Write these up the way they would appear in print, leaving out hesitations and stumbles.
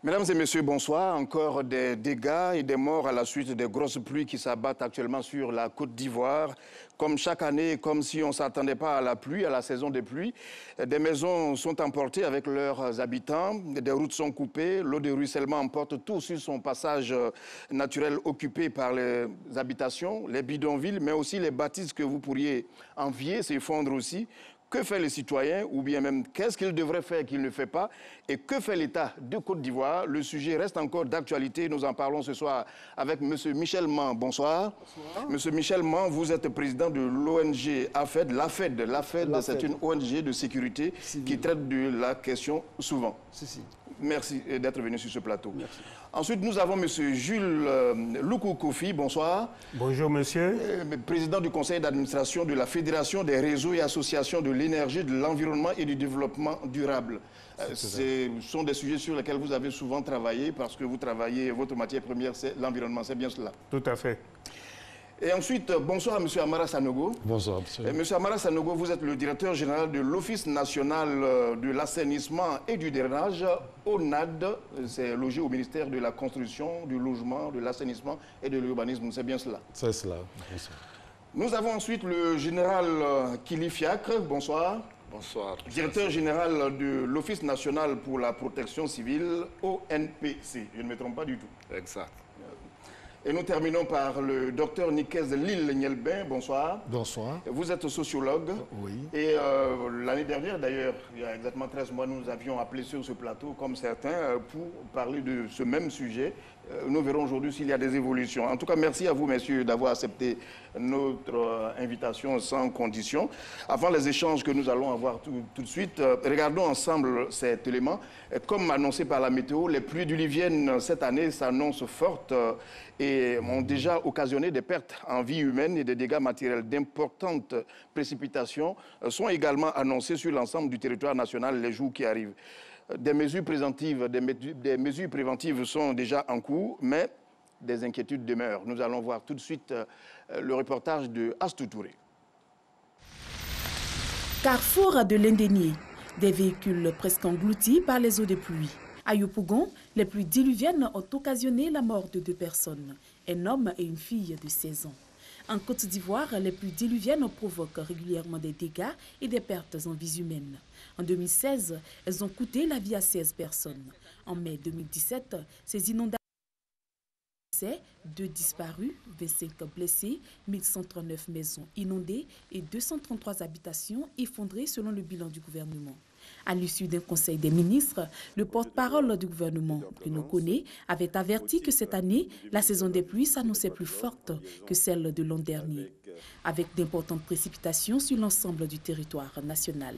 Mesdames et messieurs, bonsoir. Encore des dégâts et des morts à la suite des grosses pluies qui s'abattent actuellement sur la Côte d'Ivoire. Comme chaque année, comme si on ne s'attendait pas à la pluie, à la saison des pluies, des maisons sont emportées avec leurs habitants, des routes sont coupées, l'eau de ruissellement emporte tout sur son passage naturel occupé par les habitations, les bidonvilles, mais aussi les bâtisses que vous pourriez envier, s'effondrent aussi. Que fait les citoyens ou bien même qu'est-ce qu'ils devraient faire qu'ils ne font pas et que fait l'État de Côte d'Ivoire? Le sujet reste encore d'actualité. Nous en parlons ce soir avec M. Michel Man. Bonsoir. Bonsoir. M. Michel Man, vous êtes président de l'ONG AFED. L'AFED, c'est une ONG de sécurité qui traite de la question souvent. Merci d'être venu sur ce plateau. Merci. Ensuite, nous avons M. Jules Loukou Kofi. Bonsoir. Bonjour, monsieur. Président du conseil d'administration de la Fédération des réseaux et associations de l'énergie, de l'environnement et du développement durable. Ce sont des sujets sur lesquels vous avez souvent travaillé parce que vous travaillez, votre matière première, c'est l'environnement. C'est bien cela? Tout à fait. Et ensuite, bonsoir à M. Amara Sanogo. Bonsoir, monsieur. M. Amara Sanogo, vous êtes le directeur général de l'Office national de l'assainissement et du drainage, ONAD. C'est logé au ministère de la Construction, du Logement, de l'Assainissement et de l'Urbanisme. C'est bien cela? C'est cela. Bonsoir. Nous avons ensuite le général Kili Fiacre. Bonsoir. Bonsoir. Directeur général de l'Office national pour la protection civile, ONPC. Je ne me trompe pas du tout. Exact. Et nous terminons par le docteur Nikez Lille-Nielbin. Bonsoir. Bonsoir. Vous êtes sociologue. Oui. Et l'année dernière, d'ailleurs, il y a exactement 13 mois, nous avions appelé sur ce plateau, comme certains, pour parler de ce même sujet. Nous verrons aujourd'hui s'il y a des évolutions. En tout cas, merci à vous, messieurs, d'avoir accepté notre invitation sans condition. Avant les échanges que nous allons avoir tout de suite, regardons ensemble cet élément. Comme annoncé par la météo, les pluies diluviennes cette année s'annoncent fortes et ont déjà occasionné des pertes en vie humaine et des dégâts matériels. D'importantes précipitations sont également annoncées sur l'ensemble du territoire national les jours qui arrivent. Des mesures préventives sont déjà en cours, mais des inquiétudes demeurent. Nous allons voir tout de suite le reportage de Astou Touré. Carrefour de l'Indénié, des véhicules presque engloutis par les eaux de pluie. À Yopougon, les pluies diluviennes ont occasionné la mort de 2 personnes, un homme et une fille de 16 ans. En Côte d'Ivoire, les pluies diluviennes provoquent régulièrement des dégâts et des pertes en vies humaines. En 2016, elles ont coûté la vie à 16 personnes. En mai 2017, ces inondations, 2 disparus, 25 blessés, 1139 maisons inondées et 233 habitations effondrées selon le bilan du gouvernement. À l'issue d'un conseil des ministres, le porte-parole du gouvernement, Bruno Koné, avait averti que cette année, la saison des pluies s'annonçait plus forte que celle de l'an dernier, avec d'importantes précipitations sur l'ensemble du territoire national.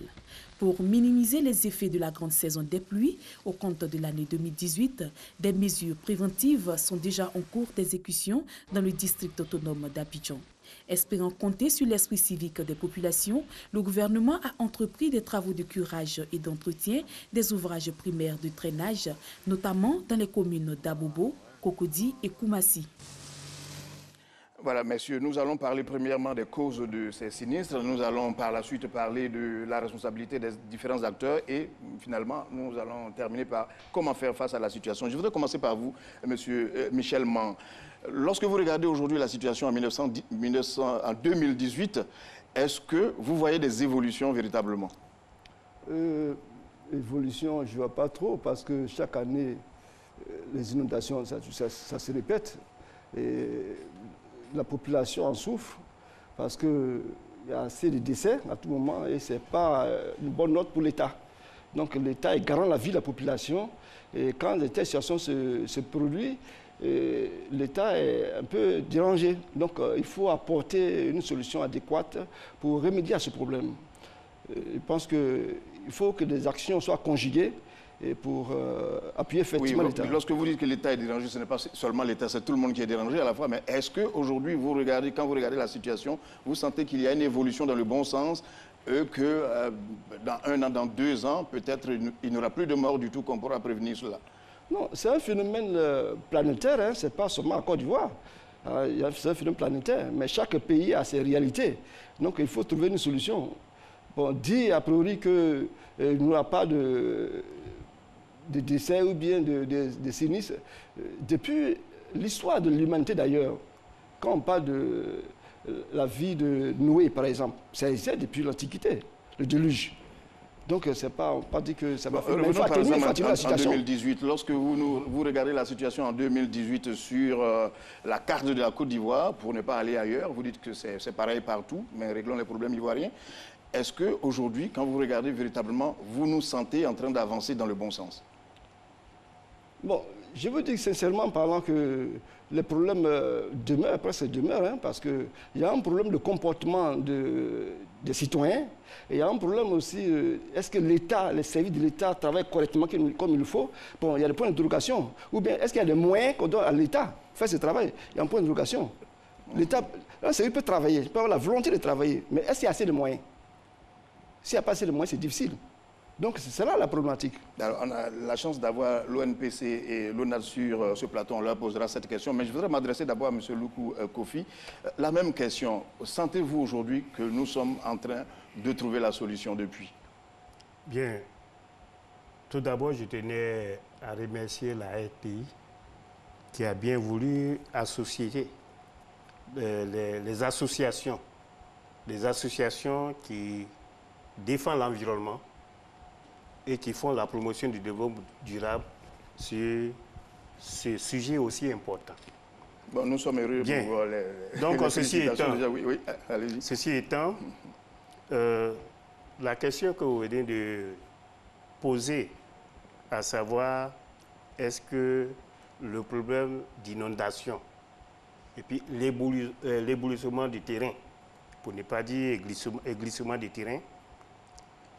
Pour minimiser les effets de la grande saison des pluies au compte de l'année 2018, des mesures préventives sont déjà en cours d'exécution dans le district autonome d'Abidjan. Espérant compter sur l'esprit civique des populations, le gouvernement a entrepris des travaux de curage et d'entretien des ouvrages primaires de drainage, notamment dans les communes d'Abobo, Cocody et Koumassi. Voilà, messieurs, nous allons parler premièrement des causes de ces sinistres. Nous allons par la suite parler de la responsabilité des différents acteurs et finalement, nous allons terminer par comment faire face à la situation. Je voudrais commencer par vous, monsieur Michel Man. Lorsque vous regardez aujourd'hui la situation en 2018, est-ce que vous voyez des évolutions véritablement? Évolution, je ne vois pas trop parce que chaque année, les inondations, ça se répète. Et la population en souffre parce qu'il y a assez de décès à tout moment et ce n'est pas une bonne note pour l'État. Donc l'État est garant de la vie de la population et quand les telles situations se produisent, l'État est un peu dérangé. Donc il faut apporter une solution adéquate pour remédier à ce problème. Je pense qu'il faut que des actions soient conjuguées et pour appuyer effectivement l'État. Lorsque vous dites que l'État est dérangé, ce n'est pas seulement l'État, c'est tout le monde qui est dérangé à la fois. Mais est-ce qu'aujourd'hui, quand vous regardez la situation, vous sentez qu'il y a une évolution dans le bon sens que dans 1 an, dans 2 ans, peut-être il n'y aura plus de morts du tout qu'on pourra prévenir cela? Non, c'est un phénomène planétaire, hein, ce n'est pas seulement en Côte d'Ivoire. C'est un phénomène planétaire, mais chaque pays a ses réalités. Donc il faut trouver une solution. Bon, dit a priori qu'il n'y aura pas décès ou bien de sinistres. Depuis l'histoire de l'humanité d'ailleurs, quand on parle de la vie de Noé par exemple, ça existe depuis l'Antiquité, le déluge. Donc, c'est pas, on pas dit que ça va faire. Mais il faut atténuer la situation. En 2018, lorsque vous regardez la situation en 2018 sur la carte de la Côte d'Ivoire, pour ne pas aller ailleurs, vous dites que c'est pareil partout, mais réglons les problèmes ivoiriens. Est-ce qu'aujourd'hui, quand vous regardez véritablement, vous nous sentez en train d'avancer dans le bon sens? Bon, je veux dire sincèrement parlant que les problèmes demeurent, après ça demeure, hein, parce qu'il y a un problème de comportement des citoyens, et il y a un problème aussi, est-ce que l'État, les services de l'État travaillent correctement comme il le faut? Bon, il y a des points d'interrogation. Ou bien, est-ce qu'il y a des moyens qu'on donne à l'État pour faire ce travail? Il y a un point d'interrogation. L'État, un service peut travailler, il peut avoir la volonté de travailler, mais est-ce qu'il y a assez de moyens? S'il n'y a pas assez de moyens, c'est difficile. Donc, c'est là la problématique. Alors, on a la chance d'avoir l'ONPC et l'ONAD sur ce plateau. On leur posera cette question. Mais je voudrais m'adresser d'abord à M. Loukou Kofi. La même question. Sentez-vous aujourd'hui que nous sommes en train de trouver la solution depuis? Bien. Tout d'abord, je tenais à remercier la RTI qui a bien voulu associer les associations qui défendent l'environnement et qui font la promotion du développement durable sur ce sujet aussi important. Bon, nous sommes heureux bien. Pour donc, ceci étant, déjà, oui, allez-y. Ceci étant, la question que vous venez de poser, à savoir, est-ce que le problème d'inondation et puis l'éblouissement du terrain, pour ne pas dire glissement du terrain,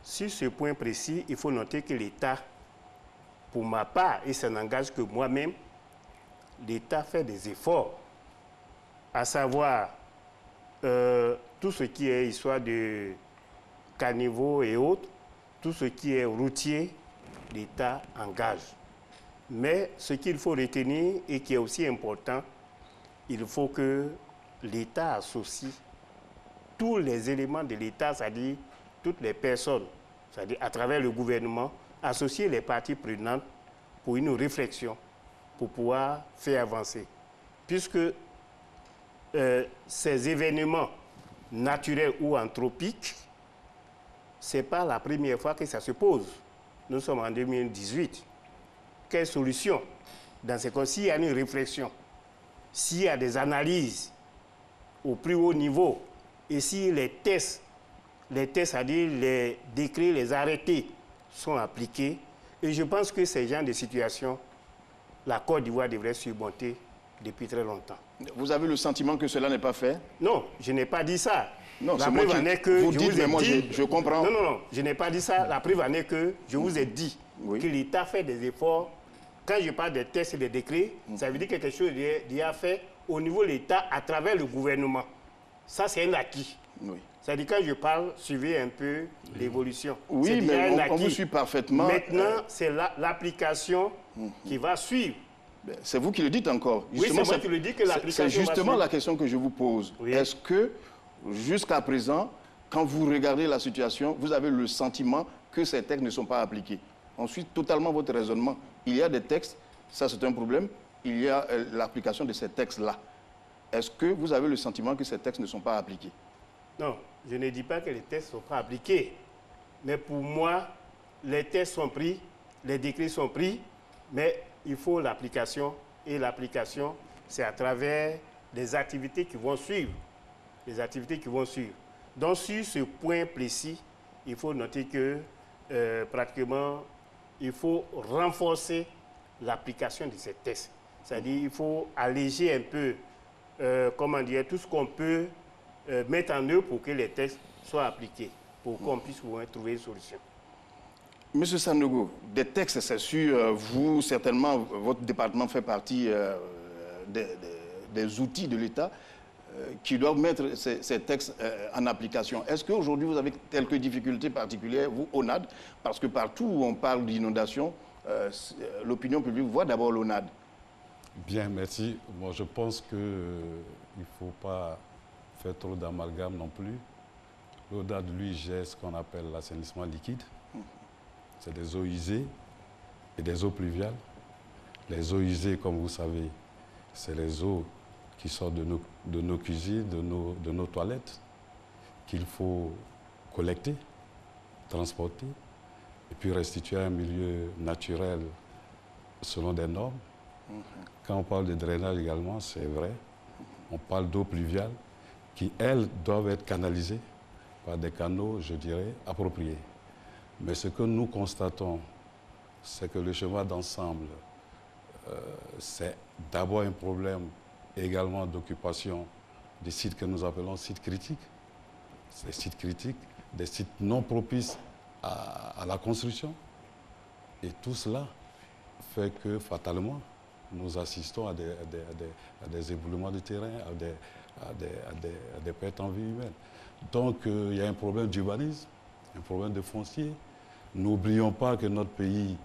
sur ce point précis, il faut noter que l'État, pour ma part, et ça n'engage que moi-même, l'État fait des efforts, à savoir tout ce qui est histoire de caniveaux et autres, tout ce qui est routier, l'État engage. Mais ce qu'il faut retenir et qui est aussi important, il faut que l'État associe tous les éléments de l'État, c'est-à-dire toutes les personnes, c'est-à-dire à travers le gouvernement, associer les parties prenantes pour une réflexion, pour pouvoir faire avancer. Puisque ces événements naturels ou anthropiques, ce n'est pas la première fois que ça se pose. Nous sommes en 2018. Quelle solution? Dans ce cas, s'il y a une réflexion, s'il y a des analyses au plus haut niveau, et si les tests, c'est-à-dire les décrets, les arrêtés sont appliqués, et je pense que ces genres de situations, la Côte d'Ivoire devrait surmonter depuis très longtemps. Vous avez le sentiment que cela n'est pas fait? Non, je n'ai pas dit ça. Non, la preuve en est que vous dites, mais moi je comprends. Non, non, non, je n'ai pas dit ça. La preuve en est que je vous ai dit que l'État fait des efforts. Quand je parle des tests et des décrets, ça veut dire que quelque chose est déjà fait au niveau de l'État à travers le gouvernement. Ça, c'est un acquis. Oui. C'est-à-dire quand je parle, suivez un peu l'évolution. Oui, mais on vous suit parfaitement. Maintenant, c'est l'application qui va suivre. C'est vous qui le dites encore. Oui, c'est moi qui le dis que l'application va suivre. C'est justement la question que je vous pose. Oui. Est-ce que, jusqu'à présent, quand vous regardez la situation, vous avez le sentiment que ces textes ne sont pas appliqués? On suit totalement votre raisonnement. Il y a des textes, ça c'est un problème, il y a l'application de ces textes-là. Est-ce que vous avez le sentiment que ces textes ne sont pas appliqués? Non, je ne dis pas que les textes ne sont pas appliqués. Mais pour moi, les textes sont pris, les décrets sont pris, mais il faut l'application. Et l'application, c'est à travers les activités qui vont suivre. Les activités qui vont suivre. Donc, sur ce point précis, il faut noter que pratiquement, il faut renforcer l'application de ces textes. C'est-à-dire qu'il faut alléger un peu, comment dire, tout ce qu'on peut mettre en œuvre pour que les textes soient appliqués, pour qu'on puisse trouver une solution. Monsieur Sandogo, des textes, c'est sûr, vous, certainement, votre département fait partie des outils de l'État qui doivent mettre ces textes en application. Est-ce qu'aujourd'hui, vous avez quelques difficultés particulières, vous, ONAD? Parce que partout où on parle d'inondation, l'opinion publique voit d'abord l'ONAD. Bien, merci. Moi, je pense qu'il ne faut pas faire trop d'amalgame non plus. L'ONAD, lui, gère ce qu'on appelle l'assainissement liquide. C'est des eaux usées et des eaux pluviales. Les eaux usées, comme vous savez, c'est les eaux qui sortent de nos cuisines, de nos toilettes, qu'il faut collecter, transporter, et puis restituer à un milieu naturel selon des normes. Quand on parle de drainage également, c'est vrai. On parle d'eau pluviale qui, elles, doivent être canalisées par des canaux, je dirais, appropriés. Mais ce que nous constatons, c'est que le schéma d'ensemble, c'est d'abord un problème également d'occupation des sites que nous appelons sites critiques. Ces sites critiques, des sites non propices à la construction. Et tout cela fait que, fatalement, nous assistons à des éboulements de terrain, à des pertes en vie humaine. Donc, il y a un problème d'urbanisme, un problème de foncier. N'oublions pas que notre pays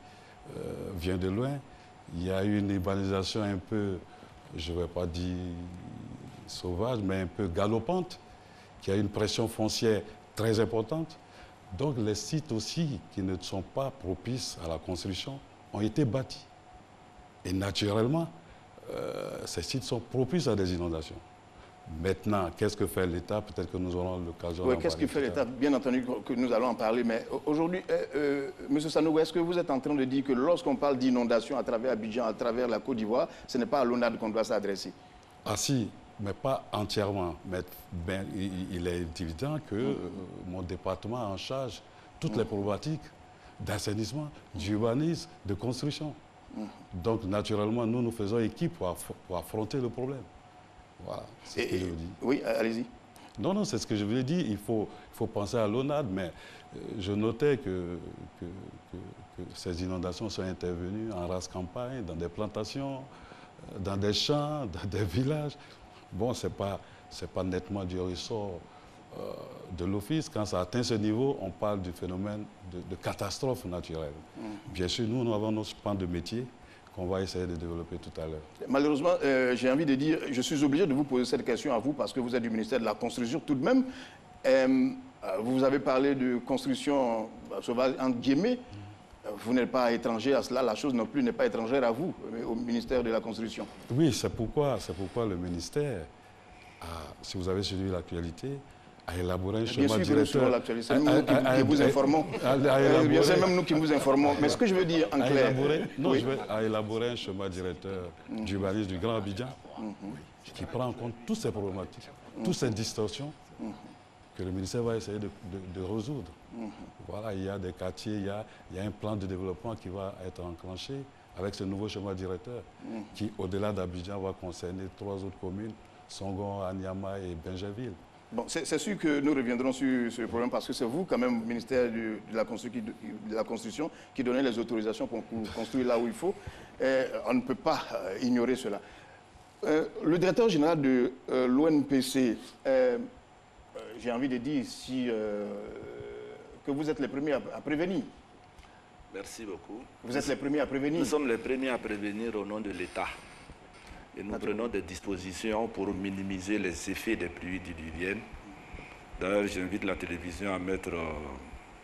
vient de loin. Il y a eu une urbanisation un peu, je ne vais pas dire sauvage, mais un peu galopante, qui a une pression foncière très importante. Donc, les sites aussi qui ne sont pas propices à la construction ont été bâtis. Et naturellement, ces sites sont propices à des inondations. Maintenant, qu'est-ce que fait l'État? Peut-être que nous aurons l'occasion d'en parler. Qu'est-ce que fait l'État? Bien entendu que nous allons en parler, mais aujourd'hui, M. Sanogo, est-ce que vous êtes en train de dire que lorsqu'on parle d'inondation à travers Abidjan, à travers la Côte d'Ivoire, ce n'est pas à l'ONAD qu'on doit s'adresser? Ah si, mais pas entièrement. Mais ben, il est évident que mon département a en charge toutes les problématiques d'assainissement, d'urbanisme, de construction. Donc, naturellement, nous faisons équipe pour affronter le problème. Voilà, c'est ce que je vous dis. Oui, allez-y. Non, c'est ce que je voulais dire. Il faut penser à l'ONAD, mais je notais que ces inondations sont intervenues en race campagne, dans des plantations, dans des champs, dans des villages. Bon, ce n'est pas nettement du ressort de l'Office. Quand ça atteint ce niveau, on parle du phénomène de catastrophe naturelle. Bien sûr, nous avons notre pan de métier qu'on va essayer de développer tout à l'heure. Malheureusement, j'ai envie de dire, je suis obligé de vous poser cette question à vous parce que vous êtes du ministère de la Construction tout de même. Vous avez parlé de construction sauvage en guillemets. Vous n'êtes pas étranger à cela, la chose non plus n'est pas étrangère à vous, au ministère de la Construction. Oui, c'est pourquoi le ministère, si vous avez suivi l'actualité, a élaboré un schéma directeur. C'est même nous qui vous informons. C'est même nous qui vous informons. Mais ce que je veux dire en clair... A élaboré un schéma directeur d'urbanisme du Grand Abidjan qui prend en compte toutes ces problématiques, toutes ces distorsions que le ministère va essayer de résoudre. Voilà, il y a des quartiers, il y a un plan de développement qui va être enclenché avec ce nouveau schéma directeur qui, au-delà d'Abidjan, va concerner 3 autres communes, Songon, Anyama et Benjerville. Bon, c'est sûr que nous reviendrons sur ce problème parce que c'est vous, quand même, ministère de la Construction, qui donnez les autorisations pour construire là où il faut. On ne peut pas ignorer cela. Le directeur général de l'ONPC, j'ai envie de dire que vous êtes les premiers à prévenir. Merci beaucoup. Vous êtes les premiers à prévenir. Nous sommes les premiers à prévenir au nom de l'État. Et nous prenons des dispositions pour minimiser les effets des pluies diluviennes. D'ailleurs, j'invite la télévision à mettre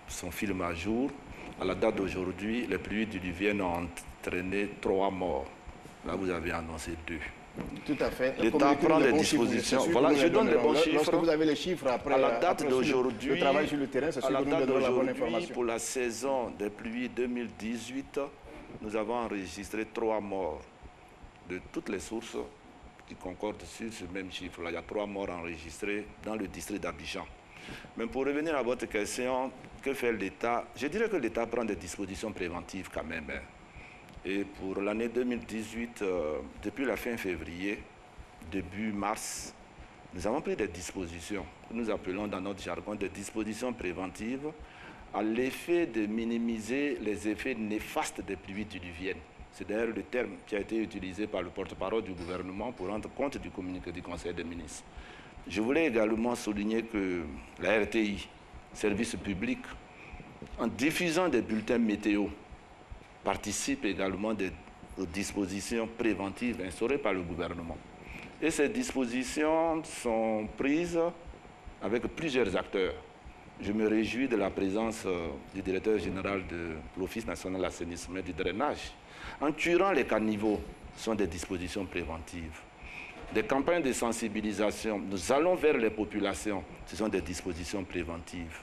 son film à jour. À la date d'aujourd'hui, les pluies diluviennes ont entraîné 3 morts. Là, vous avez annoncé 2. Tout à fait. L'État prend des dispositions. Voilà, je donne les bons chiffres. Lorsque vous avez les chiffres après, à la date d'aujourd'hui, le travail sur le terrain, c'est sûr que nous donnons la bonne information. Pour la saison des pluies 2018, nous avons enregistré 3 morts de toutes les sources qui concordent sur ce même chiffre-là. Il y a 3 morts enregistrés dans le district d'Abidjan. Mais pour revenir à votre question, que fait l'État? Je dirais que l'État prend des dispositions préventives quand même. Et pour l'année 2018, depuis la fin février, début mars, nous avons pris des dispositions, que nous appelons dans notre jargon des dispositions préventives, à l'effet de minimiser les effets néfastes des pluies diluviennes. C'est d'ailleurs le terme qui a été utilisé par le porte-parole du gouvernement pour rendre compte du communiqué du Conseil des ministres. Je voulais également souligner que la RTI, service public, en diffusant des bulletins météo, participe également aux dispositions préventives instaurées par le gouvernement. Et ces dispositions sont prises avec plusieurs acteurs. je me réjouis de la présence du directeur général de l'Office national de l'assainissement et du drainage. En curant les caniveaux, sont des dispositions préventives. Des campagnes de sensibilisation, nous allons vers les populations, ce sont des dispositions préventives.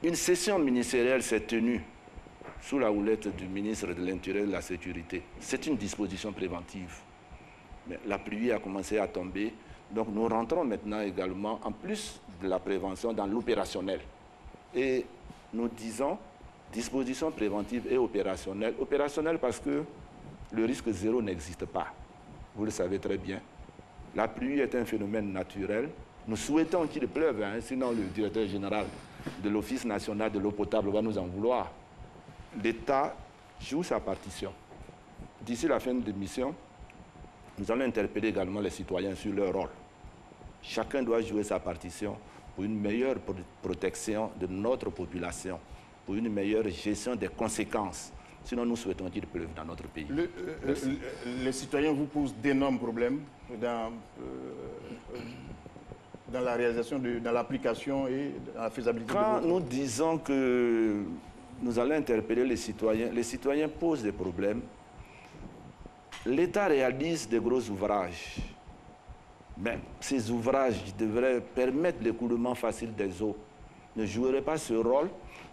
Une session ministérielle s'est tenue sous la houlette du ministre de l'Intérieur et de la Sécurité. C'est une disposition préventive. Mais la pluie a commencé à tomber, donc nous rentrons maintenant également, en plus de la prévention, dans l'opérationnel. Et nous disons disposition préventive et opérationnelle. Opérationnelle parce que le risque zéro n'existe pas. Vous le savez très bien. La pluie est un phénomène naturel. Nous souhaitons qu'il pleuve, hein, sinon le directeur général de l'Office national de l'eau potable va nous en vouloir. L'État joue sa partition. D'ici la fin de l'émission, nous allons interpeller également les citoyens sur leur rôle. Chacun doit jouer sa partition pour une meilleure protection de notre population, pour une meilleure gestion des conséquences. Sinon, nous souhaitons qu'il pleuve dans notre pays. Les citoyens vous posent d'énormes problèmes dans la réalisation, dans l'application et dans la faisabilité. Quand nous disons que nous allons interpeller les citoyens posent des problèmes. L'État réalise de gros ouvrages. Mais ces ouvrages devraient permettre l'écoulement facile des eaux. Ne joueraient pas ce rôle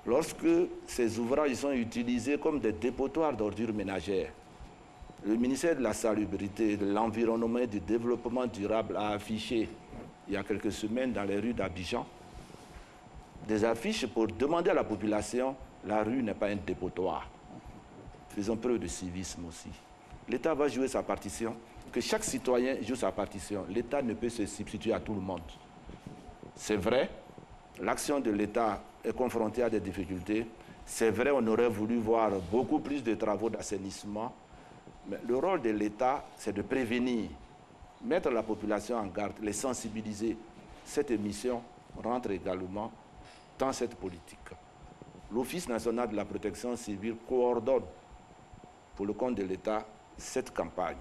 lorsque ces ouvrages sont utilisés comme des dépotoirs d'ordures ménagères. Le ministère de la Salubrité, de l'Environnement et du Développement durable a affiché, il y a quelques semaines, dans les rues d'Abidjan, des affiches pour demander à la population, la rue n'est pas un dépotoir. Faisons preuve de civisme aussi. L'État va jouer sa partition, que chaque citoyen joue sa partition. L'État ne peut se substituer à tout le monde. C'est vrai, l'action de l'État est confrontée à des difficultés. C'est vrai, on aurait voulu voir beaucoup plus de travaux d'assainissement. Mais le rôle de l'État, c'est de prévenir, mettre la population en garde, les sensibiliser. Cette émission rentre également dans cette politique. L'Office national de la protection civile coordonne pour le compte de l'État cette campagne.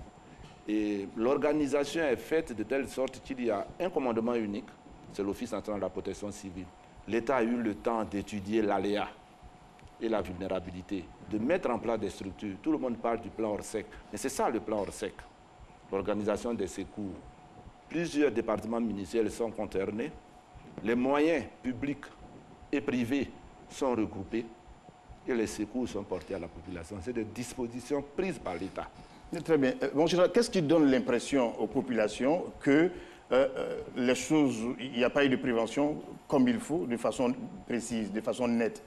Et l'organisation est faite de telle sorte qu'il y a un commandement unique, c'est l'Office national de la protection civile. L'État a eu le temps d'étudier l'aléa et la vulnérabilité, de mettre en place des structures. Tout le monde parle du plan Orsec, mais c'est ça le plan Orsec. L'organisation des secours. Plusieurs départements ministériels sont concernés. Les moyens publics et privés sont regroupés et les secours sont portés à la population. C'est des dispositions prises par l'État. Très bien. Bon, qu'est-ce qui donne l'impression aux populations que les choses, il n'y a pas eu de prévention comme il faut, de façon précise, de façon nette?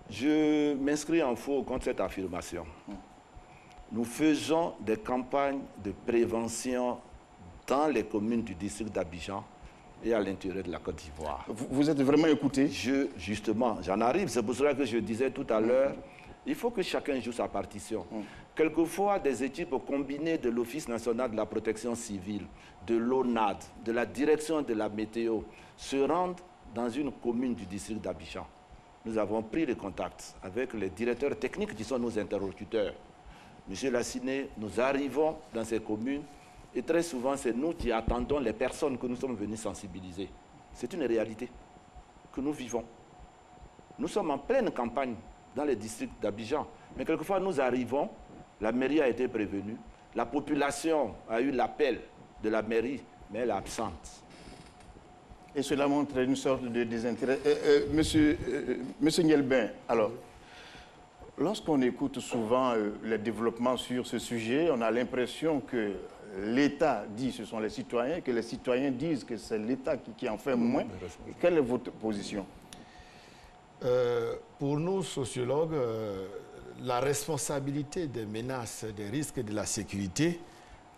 Je m'inscris en faux contre cette affirmation. Nous faisons des campagnes de prévention dans les communes du district d'Abidjan et à l'intérieur de la Côte d'Ivoire. Vous êtes vraiment écouté? Justement, j'en arrive. C'est pour cela que je disais tout à l'heure, il faut que chacun joue sa partition. Quelquefois, des équipes combinées de l'Office national de la protection civile, de l'ONAD, de la direction de la météo, se rendent dans une commune du district d'Abidjan. Nous avons pris les contacts avec les directeurs techniques qui sont nos interlocuteurs. Monsieur Lassiné, nous arrivons dans ces communes et très souvent, c'est nous qui attendons les personnes que nous sommes venus sensibiliser. C'est une réalité que nous vivons. Nous sommes en pleine campagne dans les districts d'Abidjan. Mais quelquefois, nous arrivons, la mairie a été prévenue, la population a eu l'appel de la mairie, mais elle est absente. Et cela montre une sorte de désintérêt. Monsieur Ngelbin, alors, lorsqu'on écoute souvent les développements sur ce sujet, on a l'impression que l'État dit que ce sont les citoyens, que les citoyens disent que c'est l'État qui en fait moins. Quelle est votre position? Pour nous, sociologues, la responsabilité des menaces, des risques et de la sécurité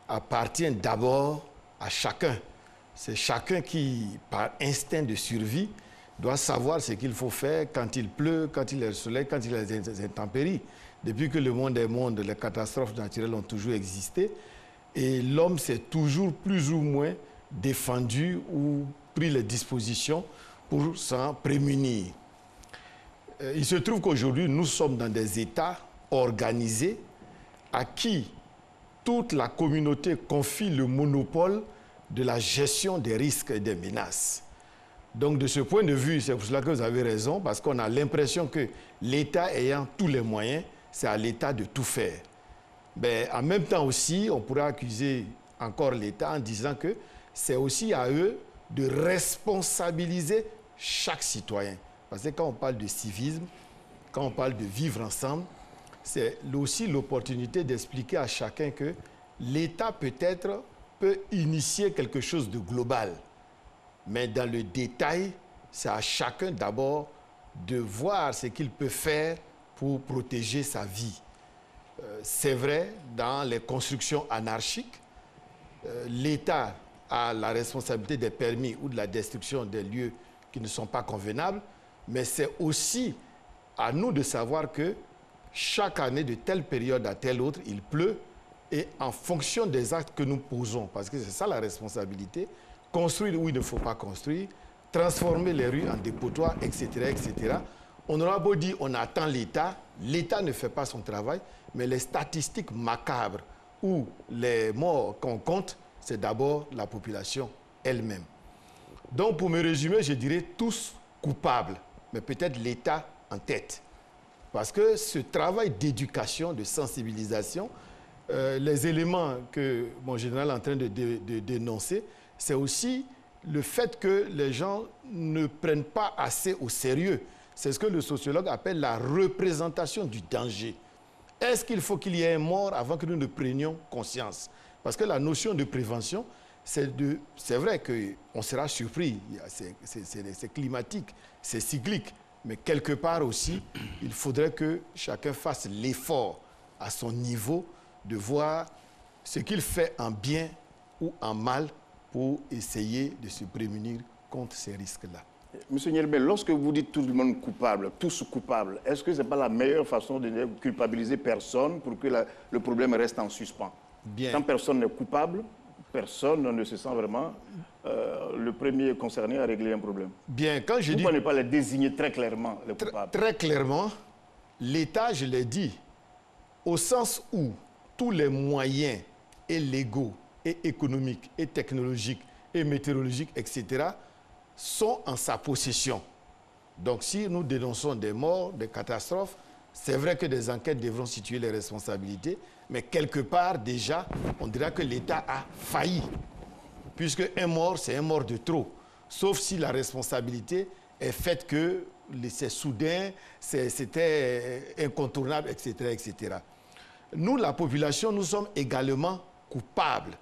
appartient d'abord à chacun. C'est chacun qui, par instinct de survie, doit savoir ce qu'il faut faire quand il pleut, quand il y a le soleil, quand il y a des intempéries. Depuis que le monde est monde, les catastrophes naturelles ont toujours existé et l'homme s'est toujours plus ou moins défendu ou pris les dispositions pour s'en prémunir. Il se trouve qu'aujourd'hui, nous sommes dans des États organisés à qui toute la communauté confie le monopole de la gestion des risques et des menaces. Donc, de ce point de vue, c'est pour cela que vous avez raison, parce qu'on a l'impression que l'État ayant tous les moyens, c'est à l'État de tout faire. Mais en même temps aussi, on pourrait accuser encore l'État en disant que c'est aussi à eux de responsabiliser chaque citoyen. Parce que quand on parle de civisme, quand on parle de vivre ensemble, c'est aussi l'opportunité d'expliquer à chacun que l'État peut-être peut initier quelque chose de global. Mais dans le détail, c'est à chacun d'abord de voir ce qu'il peut faire pour protéger sa vie. C'est vrai, dans les constructions anarchiques, l'État a la responsabilité des permis ou de la destruction des lieux qui ne sont pas convenables, mais c'est aussi à nous de savoir que chaque année, de telle période à telle autre, il pleut, et en fonction des actes que nous posons, parce que c'est ça la responsabilité, construire où il ne faut pas construire, transformer les rues en dépotoirs, etc., etc. On aura beau dire on attend l'État, l'État ne fait pas son travail, mais les statistiques macabres ou les morts qu'on compte, c'est d'abord la population elle-même. Donc, pour me résumer, je dirais tous coupables, mais peut-être l'État en tête. Parce que ce travail d'éducation, de sensibilisation, les éléments que mon général est en train de dénoncer, c'est aussi le fait que les gens ne prennent pas assez au sérieux. C'est ce que le sociologue appelle la représentation du danger. Est-ce qu'il faut qu'il y ait un mort avant que nous ne prenions conscience? Parce que la notion de prévention, c'est vrai qu'on sera surpris, c'est climatique, c'est cyclique, mais quelque part aussi, il faudrait que chacun fasse l'effort à son niveau de voir ce qu'il fait en bien ou en mal pour essayer de se prémunir contre ces risques-là. Monsieur Nyelbel, lorsque vous dites tout le monde coupable, tous coupables, est-ce que ce n'est pas la meilleure façon de ne culpabiliser personne pour que le problème reste en suspens? Bien. Quand personne n'est coupable, personne ne se sent vraiment le premier concerné à régler un problème. Bien, quand je dis... Pourquoi ne pas les désigner très clairement, les coupables? Très clairement, l'État, je l'ai dit, au sens où tous les moyens et légaux, et économiques, et technologiques, et météorologiques, etc., sont en sa possession. Donc, si nous dénonçons des morts, des catastrophes, c'est vrai que des enquêtes devront situer les responsabilités, mais quelque part, déjà, on dira que l'État a failli. Puisque un mort, c'est un mort de trop. Sauf si la responsabilité est faite que c'est soudain, c'était incontournable, etc., etc. Nous, la population, nous sommes également coupables,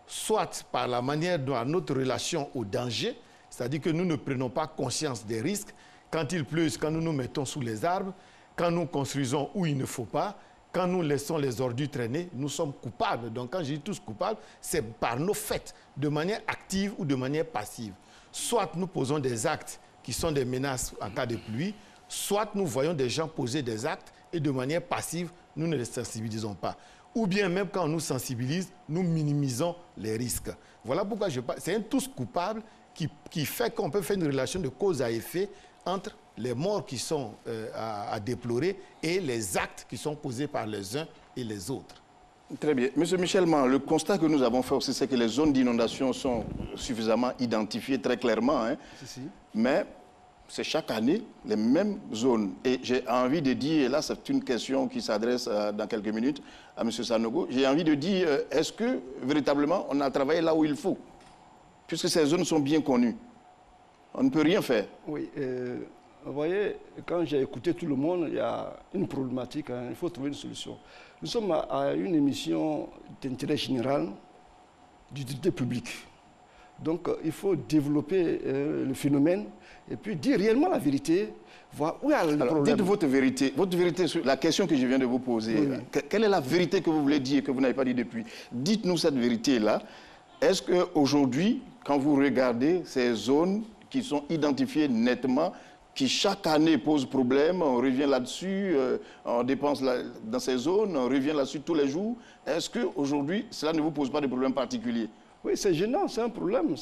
soit par la manière dont notre relation au danger, c'est-à-dire que nous ne prenons pas conscience des risques. Quand il pleut, quand nous nous mettons sous les arbres, quand nous construisons où il ne faut pas, quand nous laissons les ordures traîner, nous sommes coupables. Donc quand je dis tous coupables, c'est par nos faits, de manière active ou de manière passive. Soit nous posons des actes qui sont des menaces en cas de pluie, soit nous voyons des gens poser des actes et de manière passive, nous ne les sensibilisons pas. Ou bien même quand on nous sensibilise, nous minimisons les risques. Voilà pourquoi je parle. C'est un tous coupable qui fait qu'on peut faire une relation de cause à effet entre les morts qui sont à déplorer et les actes qui sont posés par les uns et les autres. Très bien. Monsieur Michelman, le constat que nous avons fait aussi, c'est que les zones d'inondation sont suffisamment identifiées très clairement. Hein, mais c'est chaque année les mêmes zones. Et j'ai envie de dire, et là c'est une question qui s'adresse dans quelques minutes à M. Sanogo, j'ai envie de dire, est-ce que véritablement on a travaillé là où il faut? Puisque ces zones sont bien connues. On ne peut rien faire. Oui, vous voyez, quand j'ai écouté tout le monde, il y a une problématique, hein, il faut trouver une solution. Nous sommes à une émission d'intérêt général d'utilité publique. Donc, il faut développer le phénomène et puis dire réellement la vérité, voir où est le problème. Dites votre vérité sur la question que je viens de vous poser. Oui. Quelle est la vérité que vous voulez dire, que vous n'avez pas dit depuis? Dites-nous cette vérité-là. Est-ce qu'aujourd'hui, quand vous regardez ces zones qui sont identifiées nettement, qui chaque année posent problème, on revient là-dessus, on dépense dans ces zones, on revient là-dessus tous les jours, est-ce qu'aujourd'hui, cela ne vous pose pas de problème particulier? Oui, c'est gênant, c'est un problème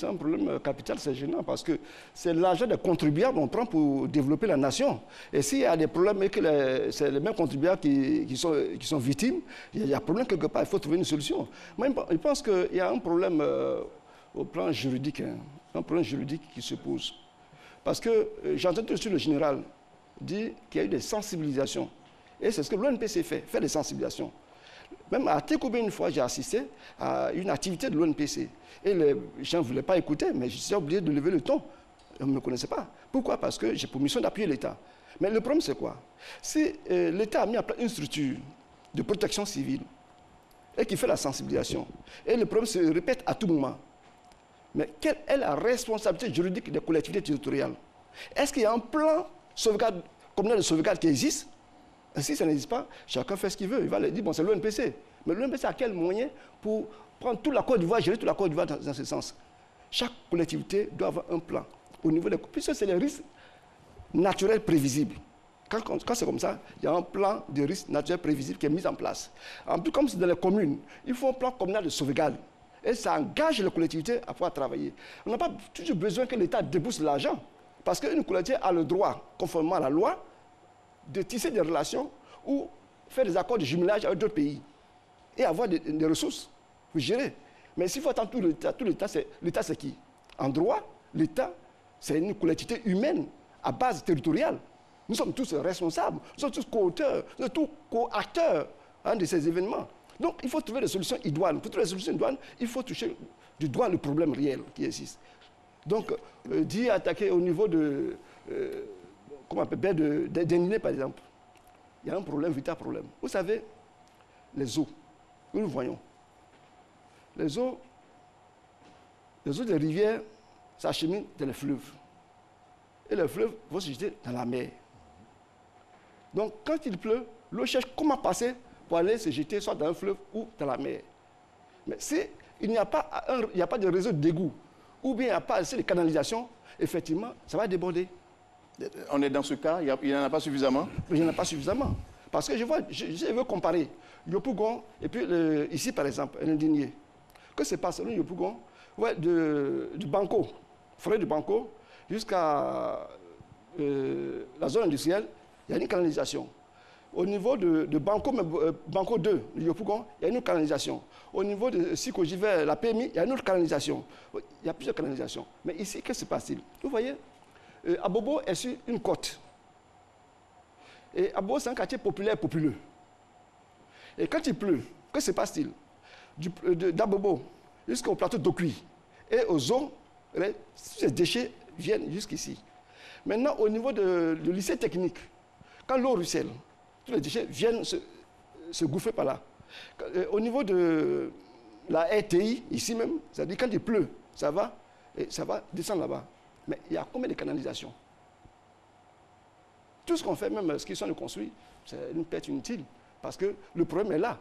capital, c'est gênant parce que c'est l'argent des contribuables qu'on prend pour développer la nation. Et s'il y a des problèmes et que c'est les mêmes contribuables qui sont victimes, il y a un problème quelque part, il faut trouver une solution. Moi, je pense qu'il y a un problème au plan juridique, hein, un problème juridique qui se pose. Parce que j'entends tout de suite le général dire qu'il y a eu des sensibilisations. Et c'est ce que l'ONPC fait des sensibilisations. Même à Tekoubé, une fois, j'ai assisté à une activité de l'ONPC. Et les gens ne voulaient pas écouter, mais je suis obligé de lever le ton. On ne me connaissait pas. Pourquoi? Parce que j'ai pour mission d'appuyer l'État. Mais le problème, c'est quoi? Si l'État a mis en place une structure de protection civile et qui fait la sensibilisation, et le problème se répète à tout moment, mais quelle est la responsabilité juridique des collectivités territoriales? Est-ce qu'il y a un plan communal de sauvegarde qui existe? Et si ça n'existe pas, chacun fait ce qu'il veut. Il va lui dire, bon, c'est l'ONPC. Mais l'ONPC a quel moyen pour prendre toute la Côte d'Ivoire, gérer toute la Côte d'Ivoire dans ce sens? Chaque collectivité doit avoir un plan au niveau des... Puisque c'est les risques naturels prévisibles. Quand c'est comme ça, il y a un plan de risque naturel prévisible qui est mis en place. En plus, comme c'est dans les communes, il faut un plan communal de sauvegarde. Et ça engage les collectivités à pouvoir travailler. On n'a pas toujours besoin que l'État débourse l'argent. Parce qu'une collectivité a le droit, conformément à la loi, de tisser des relations ou faire des accords de jumelage avec d'autres pays et avoir des ressources pour gérer. Mais s'il faut attendre tout l'État, c'est qui? En droit, l'État, c'est une collectivité humaine à base territoriale. Nous sommes tous responsables, nous sommes tous co-auteurs, nous sommes tous co-acteurs de ces événements. Donc, il faut trouver des solutions idoines. Pour trouver des solutions idoines, il faut toucher du doigt le problème réel qui existe. Donc, dire attaquer au niveau de... comment on appelle, d'Indé, par exemple. Il y a un problème, véritable problème. Vous savez, les eaux, nous voyons. Les eaux des rivières s'acheminent dans les fleuves. Et les fleuves vont se jeter dans la mer. Donc, quand il pleut, l'eau cherche comment passer pour aller se jeter soit dans un fleuve ou dans la mer. Mais s'il n'y a pas de réseau d'égout, ou bien il n'y a pas assez de canalisation, effectivement, ça va déborder. On est dans ce cas, il n'y en a pas suffisamment? Il n'y en a pas suffisamment. Parce que je veux comparer Yopougon et puis ici, par exemple, Indigné. Que se passe selon Yopougon? Ouais, du Banco, forêt du Banco, jusqu'à la zone industrielle, il y a une canalisation. Au niveau de Banco, Banco 2, Yopougon, il y a une canalisation. Au niveau de Sikoji vers la PMI, il y a une autre canalisation. Il y a plusieurs canalisations. Mais ici, que se passe-t-il? Vous voyez, Abobo est sur une côte. Et Abobo, c'est un quartier populeux. Et quand il pleut, que se passe-t-il? D'Abobo jusqu'au plateau d'Okui et aux zones, ces déchets viennent jusqu'ici. Maintenant, au niveau du lycée technique, quand l'eau ruisselle, tous les déchets viennent se gouffrer par là. Au niveau de la RTI, ici même, c'est-à-dire quand il pleut, ça va descendre là-bas. Mais il y a combien de canalisations? Tout ce qu'on fait, même ce qu'ils sont construits, c'est une perte inutile. Parce que le problème est là.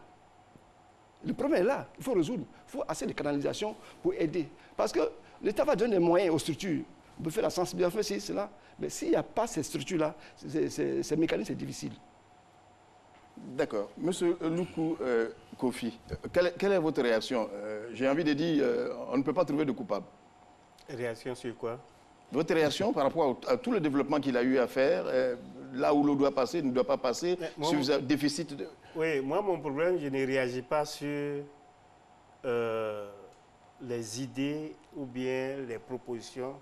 Le problème est là. Il faut résoudre. Il faut assez de canalisations pour aider. Parce que l'État va donner des moyens aux structures. On peut faire la sensibilisation, c'est cela. Mais s'il n'y a pas ces structures-là, ces mécanismes, c'est difficile. D'accord. Monsieur Loukou Kofi, quelle est votre réaction? J'ai envie de dire, on ne peut pas trouver de coupable. Réaction sur quoi? Votre réaction par rapport à tout le développement qu'il a eu à faire, là où l'eau doit passer, ne doit pas passer, sur un déficit de... Oui, moi, mon problème, je ne réagis pas sur les idées ou bien les propositions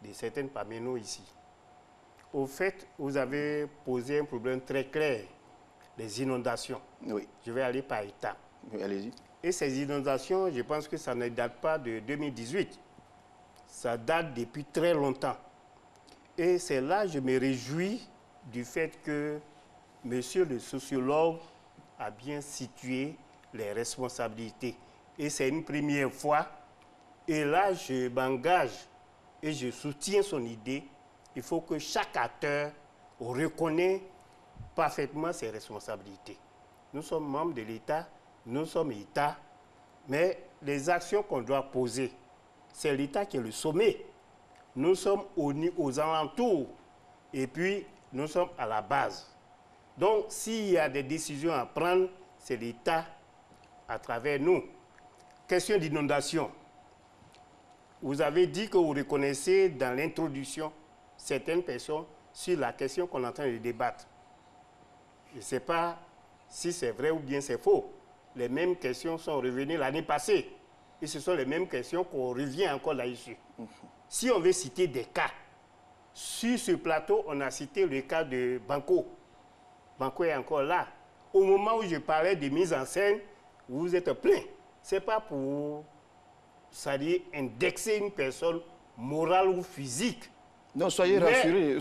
de certaines parmi nous ici. Au fait, vous avez posé un problème très clair, les inondations. Oui. Je vais aller par étapes. Oui, allez-y. Et ces inondations, je pense que ça ne date pas de 2018. Ça date depuis très longtemps. Et c'est là que je me réjouis du fait que monsieur le sociologue a bien situé les responsabilités. Et c'est une première fois. Et là, je m'engage et je soutiens son idée. Il faut que chaque acteur reconnaisse parfaitement ses responsabilités. Nous sommes membres de l'État, nous sommes État, mais les actions qu'on doit poser, c'est l'État qui est le sommet. Nous sommes aux alentours et puis nous sommes à la base. Donc, s'il y a des décisions à prendre, c'est l'État à travers nous. Question d'inondation. Vous avez dit que vous reconnaissez dans l'introduction certaines personnes sur la question qu'on est en train de débattre. Je ne sais pas si c'est vrai ou bien c'est faux. Les mêmes questions sont revenues l'année passée. Et ce sont les mêmes questions qu'on revient encore là-dessus. Si on veut citer des cas, Sur ce plateau, on a cité le cas de Banco. Banco est encore là. Au moment où je parlais de mise en scène, vous êtes plein. Ce n'est pas pour, c'est-à-dire, indexer une personne morale ou physique. Non, soyez rassurés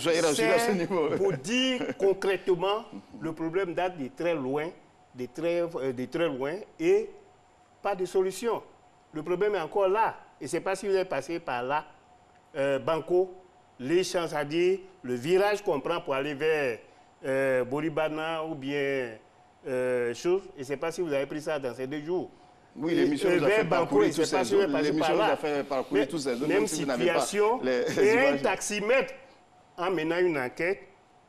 à ce niveau. Pour dire concrètement, le problème date de très loin, de très loin, et pas de solution. Le problème est encore là. Et ce n'est pas si vous êtes passé par là, Banco, les champs, c'est-à-dire le virage qu'on prend pour aller vers Boribana ou bien chose, et ce n'est pas si vous avez pris ça dans ces 2 jours. Oui, l'émission nous a fait parcourir tous ces zones. L'émission nous a fait parcourir tous ces zones. Même situation, et un taximètre, en menant une enquête,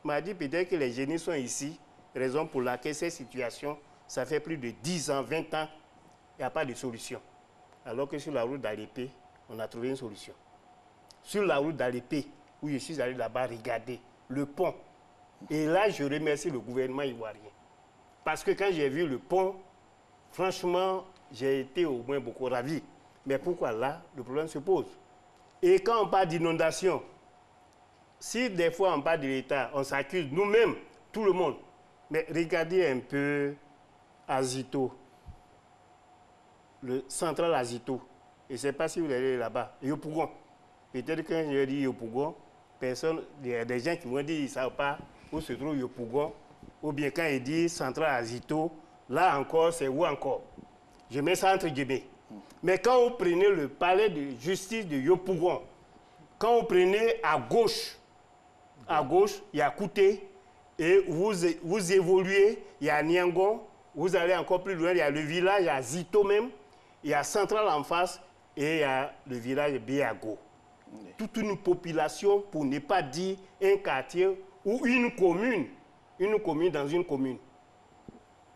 m'a dit peut-être que les génies sont ici, raison pour laquelle ces situations, ça fait plus de 10 ans, 20 ans, il n'y a pas de solution. Alors que sur la route d'Alépé, on a trouvé une solution. Sur la route d'Alépé, où je suis allé là-bas regarder le pont, et là, je remercie le gouvernement ivoirien. Parce que quand j'ai vu le pont, franchement, j'ai été au moins beaucoup ravi. Mais pourquoi là, le problème se pose? Et quand on parle d'inondation, si des fois on parle de l'État, on s'accuse nous-mêmes, tout le monde. Mais regardez un peu Azito, le central Azito. Et je ne sais pas si vous allez là-bas, Yopougon. Peut-être que quand je dis Yopougon, personne, il y a des gens qui vont dire qu'ils ne savent pas où se trouve Yopougon. Ou bien quand il dit central Azito, là encore, c'est où encore? Je mets ça entre guillemets. Mais quand vous prenez le palais de justice de Yopougon, quand vous prenez à gauche, il y a Kouté, et vous évoluez, il y a Niangon, vous allez encore plus loin, il y a le village, il y a Zito même, il y a Central en face, et il y a le village Biago. Toute une population, pour ne pas dire un quartier ou une commune dans une commune.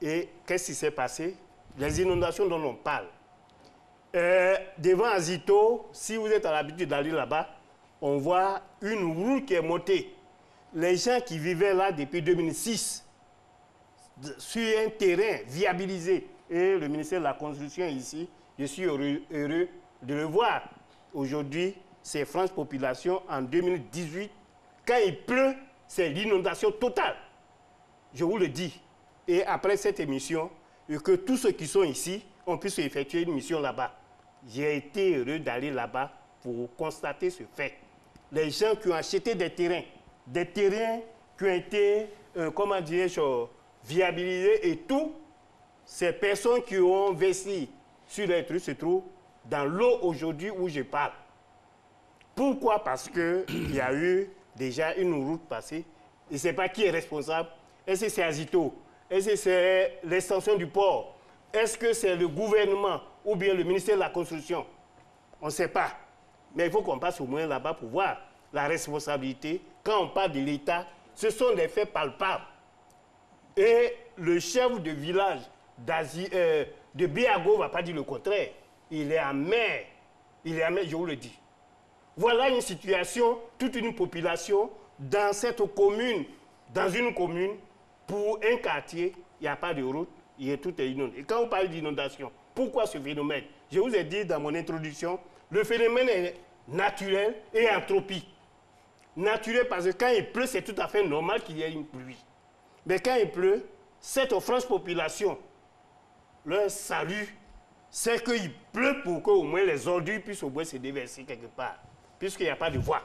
Et qu'est-ce qui s'est passé? Les inondations dont on parle. Devant Azito, si vous êtes à l'habitude d'aller là-bas, on voit une roue qui est montée. Les gens qui vivaient là depuis 2006, sur un terrain viabilisé, et le ministère de la Construction ici, je suis heureux de le voir. Aujourd'hui, c'est France Population en 2018. Quand il pleut, c'est l'inondation totale. Je vous le dis. Et après cette émission, et que tous ceux qui sont ici, on puisse effectuer une mission là-bas. J'ai été heureux d'aller là-bas pour constater ce fait. Les gens qui ont acheté des terrains qui ont été, comment dirais-je, viabilisés et tout, ces personnes qui ont investi sur les trucs se trouvent dans l'eau aujourd'hui où je parle. Pourquoi? Parce qu'il y a eu déjà une route passée. Et je ne sais pas qui est responsable. Est-ce que c'est Azito? Est-ce que c'est l'extension du port? Est-ce que c'est le gouvernement ou bien le ministère de la Construction? On ne sait pas. Mais il faut qu'on passe au moins là-bas pour voir la responsabilité. Quand on parle de l'État, ce sont des faits palpables. Et le chef de village de Biago ne va pas dire le contraire. Il est amer. Il est amer, je vous le dis. Voilà une situation, toute une population dans cette commune, dans une commune, pour un quartier, il n'y a pas de route, tout est inondé. Et quand on parle d'inondation, pourquoi ce phénomène? Je vous ai dit dans mon introduction, le phénomène est naturel et anthropique. Naturel parce que quand il pleut, c'est tout à fait normal qu'il y ait une pluie. Mais quand il pleut, cette franche population, leur salut, c'est qu'il pleut pour qu'au moins les ordures puissent au moins se déverser quelque part, puisqu'il n'y a pas de voie.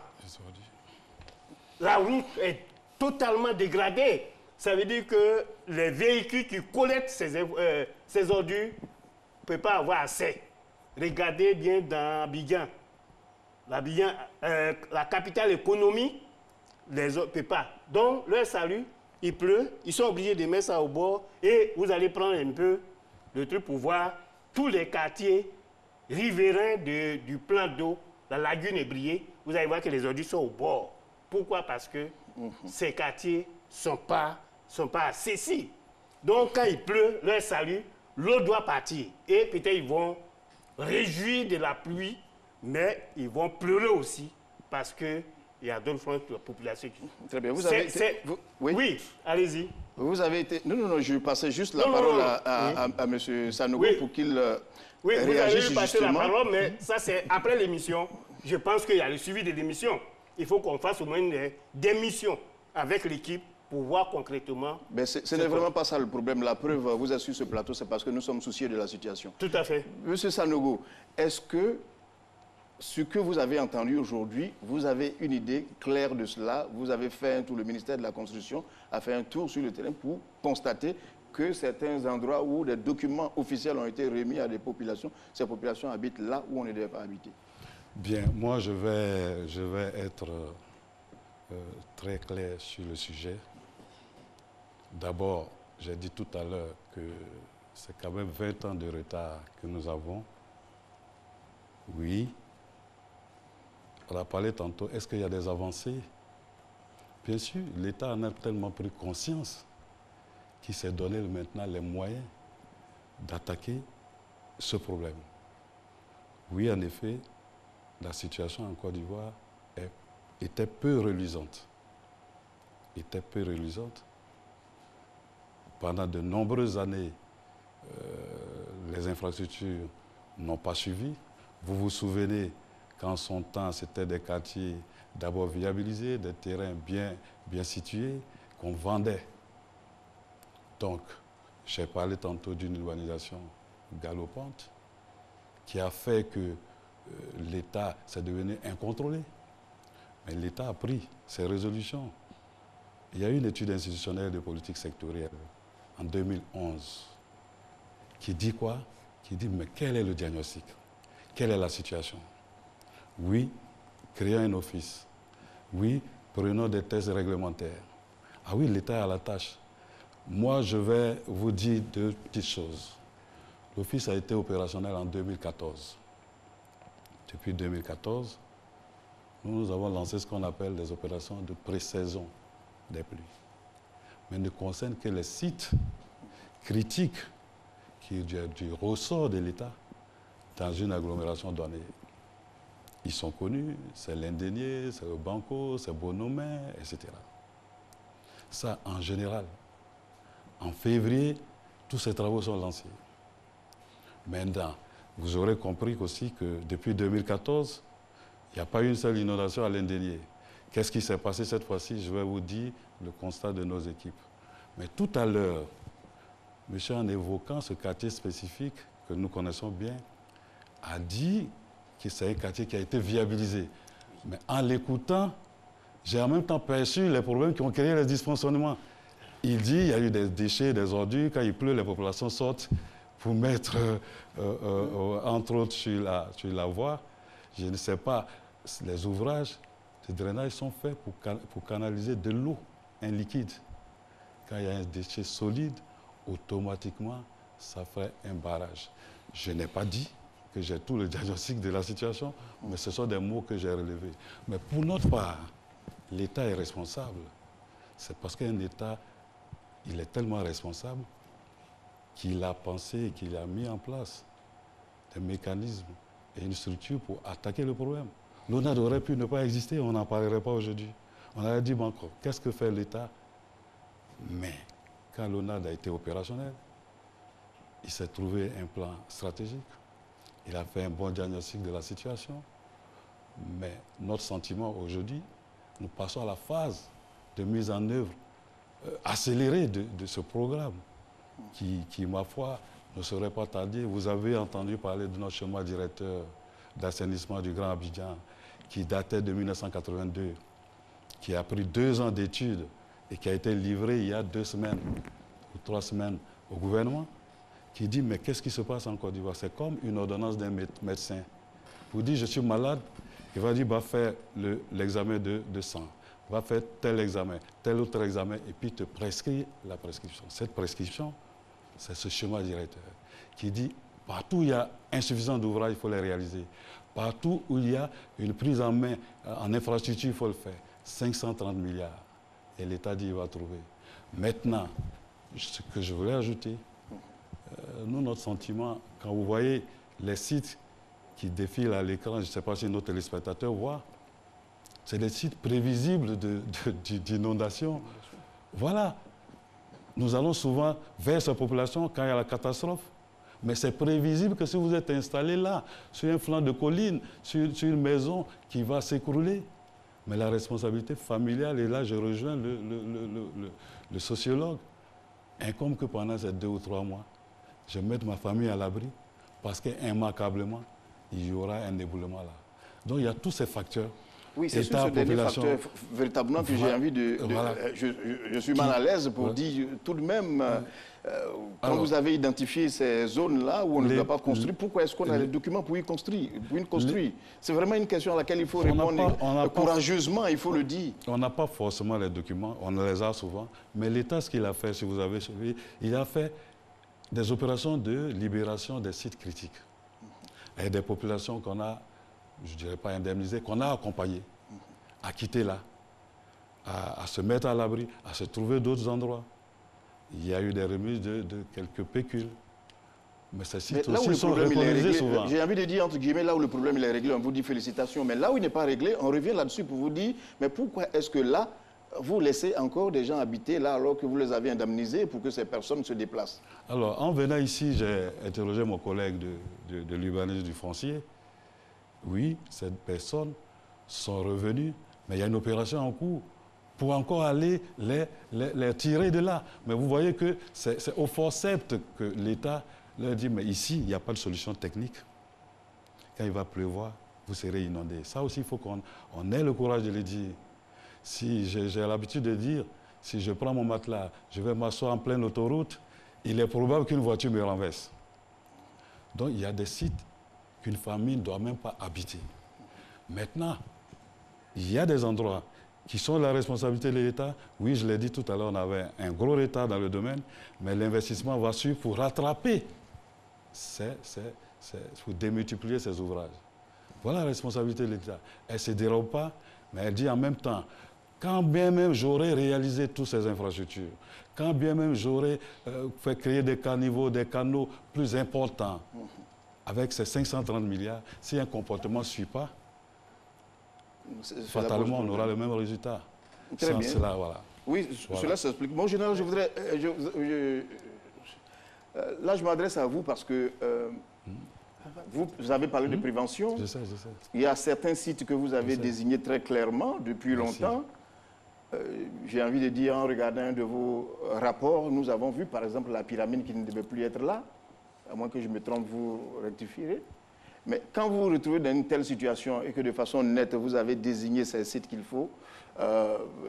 La route est totalement dégradée. Ça veut dire que les véhicules qui collectent ces ordures ne peuvent pas avoir assez. Regardez bien dans Abidjan. La capitale économie, les autres ne peuvent pas. Donc, leur salut, il pleut, ils sont obligés de mettre ça au bord et vous allez prendre un peu le truc pour voir tous les quartiers riverains du plan d'eau, la lagune ébriée, vous allez voir que les ordures sont au bord. Pourquoi? Parce que ces quartiers ne sont pas accessibles. Donc, quand il pleut, leur salut, l'eau doit partir. Et peut-être ils vont réjouir de la pluie, mais ils vont pleurer aussi parce qu'il y a d'autres franges de la population qui... Très bien. Vous avez été... Oui, allez-y. Vous avez été... Non, je passais juste la parole à M. Sanogo pour qu'il oui, réagisse vous avez passer justement. la parole, mais ça c'est après l'émission. Je pense qu'il y a le suivi de l'émission. il faut qu'on fasse au moins des missions avec l'équipe pour voir concrètement. Mais ce n'est vraiment pas ça le problème. La preuve, vous êtes sur ce plateau, c'est parce que nous sommes soucieux de la situation. Tout à fait. Monsieur Sanogo, est-ce que ce que vous avez entendu aujourd'hui, vous avez une idée claire de cela? Vous avez fait un tour, le ministère de la Construction a fait un tour sur le terrain pour constater que certains endroits où des documents officiels ont été remis à des populations, ces populations habitent là où on ne devait pas habiter. Bien, moi je vais être très clair sur le sujet. D'abord, j'ai dit tout à l'heure que c'est quand même 20 ans de retard que nous avons. Oui. On a parlé tantôt, est-ce qu'il y a des avancées? Bien sûr, l'État en a tellement pris conscience qu'il s'est donné maintenant les moyens d'attaquer ce problème. Oui, en effet, la situation en Côte d'Ivoire était peu reluisante. Pendant de nombreuses années, les infrastructures n'ont pas suivi. Vous vous souvenez qu'en son temps, c'était des quartiers d'abord viabilisés, des terrains bien situés, qu'on vendait. Donc, j'ai parlé tantôt d'une urbanisation galopante qui a fait que l'État s'est devenu incontrôlé. Mais l'État a pris ses résolutions. Il y a eu une étude institutionnelle de politique sectorielle en 2011 qui dit quoi? Qui dit, mais quel est le diagnostic? Quelle est la situation? Oui, créons un office. Oui, prenons des tests réglementaires. Ah oui, l'État a la tâche. Moi, je vais vous dire deux petites choses. L'office a été opérationnel en 2014. Depuis 2014, nous avons lancé ce qu'on appelle des opérations de pré-saison des pluies. Mais ne concerne que les sites critiques qui sont du ressort de l'État dans une agglomération donnée. Ils sont connus, c'est l'Indénié, c'est le Banco, c'est Bonomé, etc. Ça, en général, en février, tous ces travaux sont lancés. Maintenant, vous aurez compris aussi que depuis 2014, il n'y a pas une seule inondation à l'Indénié. Qu'est-ce qui s'est passé cette fois-ci? Je vais vous dire le constat de nos équipes. Mais tout à l'heure, monsieur, en évoquant ce quartier spécifique que nous connaissons bien, a dit que c'est un quartier qui a été viabilisé. Mais en l'écoutant, j'ai en même temps perçu les problèmes qui ont créé les dysfonctionnements. Il dit qu'il y a eu des déchets, des ordures. Quand il pleut, les populations sortent pour mettre, entre autres, sur la voie. Je ne sais pas, les ouvrages de drainage sont faits pour canaliser de l'eau, un liquide. Quand il y a un déchet solide, automatiquement, ça fait un barrage. Je n'ai pas dit que j'ai tout le diagnostic de la situation, mais ce sont des mots que j'ai relevés. Mais pour notre part, l'État est responsable. C'est parce qu'un État, il est tellement responsable qu'il a pensé, qu'il a mis en place des mécanismes et une structure pour attaquer le problème. L'ONAD aurait pu ne pas exister, on n'en parlerait pas aujourd'hui. On aurait dit, bon, qu'est-ce que fait l'État? Mais quand l'ONAD a été opérationnel, il s'est trouvé un plan stratégique. Il a fait un bon diagnostic de la situation. Mais notre sentiment aujourd'hui, nous passons à la phase de mise en œuvre accélérée de ce programme qui, ma foi, ne serait pas tardé. Vous avez entendu parler de notre schéma directeur d'assainissement du Grand Abidjan qui datait de 1982, qui a pris 2 ans d'études et qui a été livré il y a 2 semaines ou 3 semaines au gouvernement, qui dit, mais qu'est-ce qui se passe en Côte d'Ivoire? C'est comme une ordonnance d'un médecin. Vous dites, je suis malade, il va dire, va faire l'examen de sang, va faire tel examen, tel autre examen, et puis te prescrit la prescription. Cette prescription, c'est ce schéma directeur qui dit, partout où il y a insuffisance d'ouvrage, il faut les réaliser. Partout où il y a une prise en main en infrastructure, il faut le faire. 530 milliards. Et l'État dit, il va trouver. Maintenant, ce que je voulais ajouter, nous, notre sentiment, quand vous voyez les sites qui défilent à l'écran, je ne sais pas si nos téléspectateurs voient, c'est des sites prévisibles d'inondation. Voilà. Nous allons souvent vers ces populations quand il y a la catastrophe. Mais c'est prévisible que si vous êtes installé là, sur un flanc de colline, sur une maison qui va s'écrouler, Mais la responsabilité familiale, et là je rejoins le sociologue, incombe que pendant ces 2 ou 3 mois, je mette ma famille à l'abri parce qu'immanquablement, il y aura un éboulement là. Donc il y a tous ces facteurs. Oui, c'est sur ce dernier facteur véritablement que j'ai envie de... je suis mal à l'aise pour dire tout de même, quand vous avez identifié ces zones-là où on ne doit pas construire, pourquoi est-ce qu'on a les documents pour y construire, C'est vraiment une question à laquelle il faut répondre courageusement, il faut le dire. On n'a pas forcément les documents, on les a souvent, mais l'État, ce qu'il a fait, si vous avez suivi, il a fait des opérations de libération des sites critiques et des populations qu'on a, je ne dirais pas indemnisées, qu'on a accompagnées à quitter là, à se mettre à l'abri, à se trouver d'autres endroits. Il y a eu des remises de quelques pécules. Mais ces sites aussi sont reconnaissés souvent. J'ai envie de dire, entre guillemets, là où le problème il est réglé, on vous dit félicitations. Mais là où il n'est pas réglé, on revient là-dessus pour vous dire, mais pourquoi est-ce que là, vous laissez encore des gens habiter là alors que vous les avez indemnisés pour que ces personnes se déplacent? Alors, en venant ici, j'ai interrogé mon collègue de l'urbanisme du foncier. Oui, ces personnes sont revenues, mais il y a une opération en cours pour encore aller les tirer de là. Mais vous voyez que c'est au forceps que l'État leur dit, mais ici, il n'y a pas de solution technique. Quand il va pleuvoir, vous serez inondés. Ça aussi, il faut qu'on ait le courage de le dire. Si j'ai l'habitude de dire, si je prends mon matelas, je vais m'asseoir en pleine autoroute, il est probable qu'une voiture me renverse. Donc, il y a des sites qu'une famille ne doit même pas habiter. Maintenant, il y a des endroits qui sont la responsabilité de l'État. Oui, je l'ai dit tout à l'heure, on avait un gros retard dans le domaine, mais l'investissement va suivre pour rattraper, pour démultiplier ces ouvrages. Voilà la responsabilité de l'État. Elle ne se dérobe pas, mais elle dit en même temps, quand bien même j'aurais réalisé toutes ces infrastructures, quand bien même j'aurais fait créer des caniveaux, des canaux plus importants, avec ces 530 milliards, si un comportement ne suit pas, fatalement, on aura le même résultat. Très bien. Cela, voilà. Oui, cela s'explique. Bon, général, je voudrais... là, je m'adresse à vous parce que vous avez parlé de prévention. Je sais. Il y a certains sites que vous avez désignés très clairement depuis longtemps. J'ai envie de dire, en regardant un de vos rapports, nous avons vu, par exemple, la pyramide qui ne devait plus être là. À moins que je me trompe, vous rectifierez. Mais quand vous vous retrouvez dans une telle situation et que de façon nette, vous avez désigné ces sites qu'il faut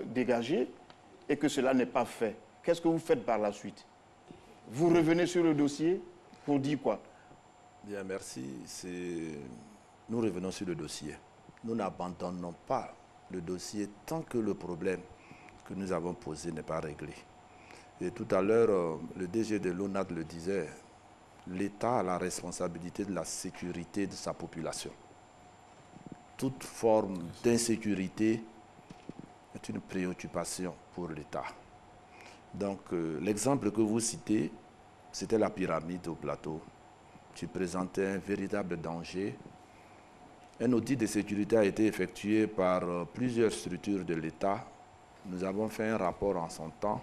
dégager et que cela n'est pas fait, qu'est-ce que vous faites par la suite? Vous revenez sur le dossier pour dire quoi? Bien, merci. Nous revenons sur le dossier. Nous n'abandonnons pas le dossier tant que le problème que nous avons posé n'est pas réglé. Et tout à l'heure, le DG de l'ONAD le disait, l'État a la responsabilité de la sécurité de sa population. Toute forme d'insécurité est une préoccupation pour l'État. Donc, l'exemple que vous citez, c'était la pyramide au plateau, qui présentait un véritable danger. Un audit de sécurité a été effectué par plusieurs structures de l'État. Nous avons fait un rapport en son temps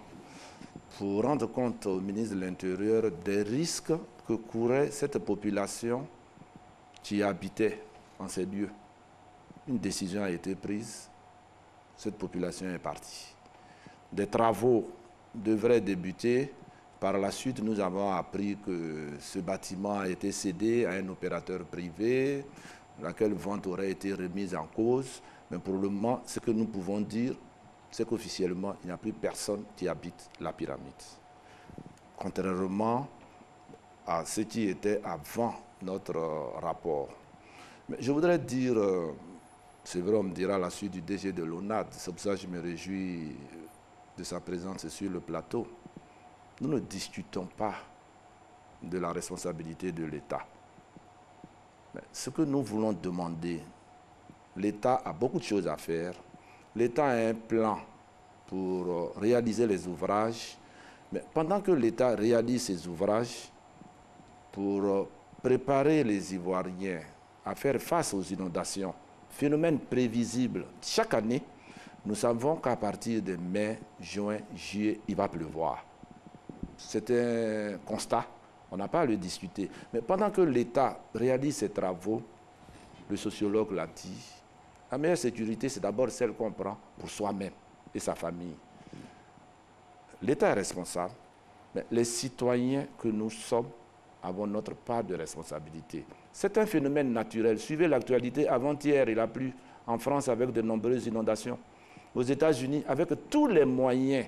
pour rendre compte au ministre de l'Intérieur des risques que courait cette population qui habitait en ces lieux. Une décision a été prise, cette population est partie. Des travaux devraient débuter. Par la suite, nous avons appris que ce bâtiment a été cédé à un opérateur privé, laquelle vente aurait été remise en cause. Mais pour le moment, ce que nous pouvons dire, c'est qu'officiellement, il n'y a plus personne qui habite la pyramide. Contrairement à ce qui était avant notre rapport. Mais je voudrais dire, c'est vrai, on me dira la suite du DG de l'ONAD, c'est pour ça que je me réjouis de sa présence sur le plateau. Nous ne discutons pas de la responsabilité de l'État. Mais ce que nous voulons demander, l'État a beaucoup de choses à faire. L'État a un plan pour réaliser les ouvrages, mais pendant que l'État réalise ces ouvrages, pour préparer les Ivoiriens à faire face aux inondations, phénomène prévisible chaque année, nous savons qu'à partir de mai, juin, juillet, il va pleuvoir. C'est un constat, on n'a pas à le discuter. Mais pendant que l'État réalise ses travaux, le sociologue l'a dit, La meilleure sécurité, c'est d'abord celle qu'on prend pour soi-même et sa famille. L'État est responsable, mais les citoyens que nous sommes avons notre part de responsabilité. C'est un phénomène naturel. Suivez l'actualité. Avant-hier, il a plu en France avec de nombreuses inondations. Aux États-Unis, avec tous les moyens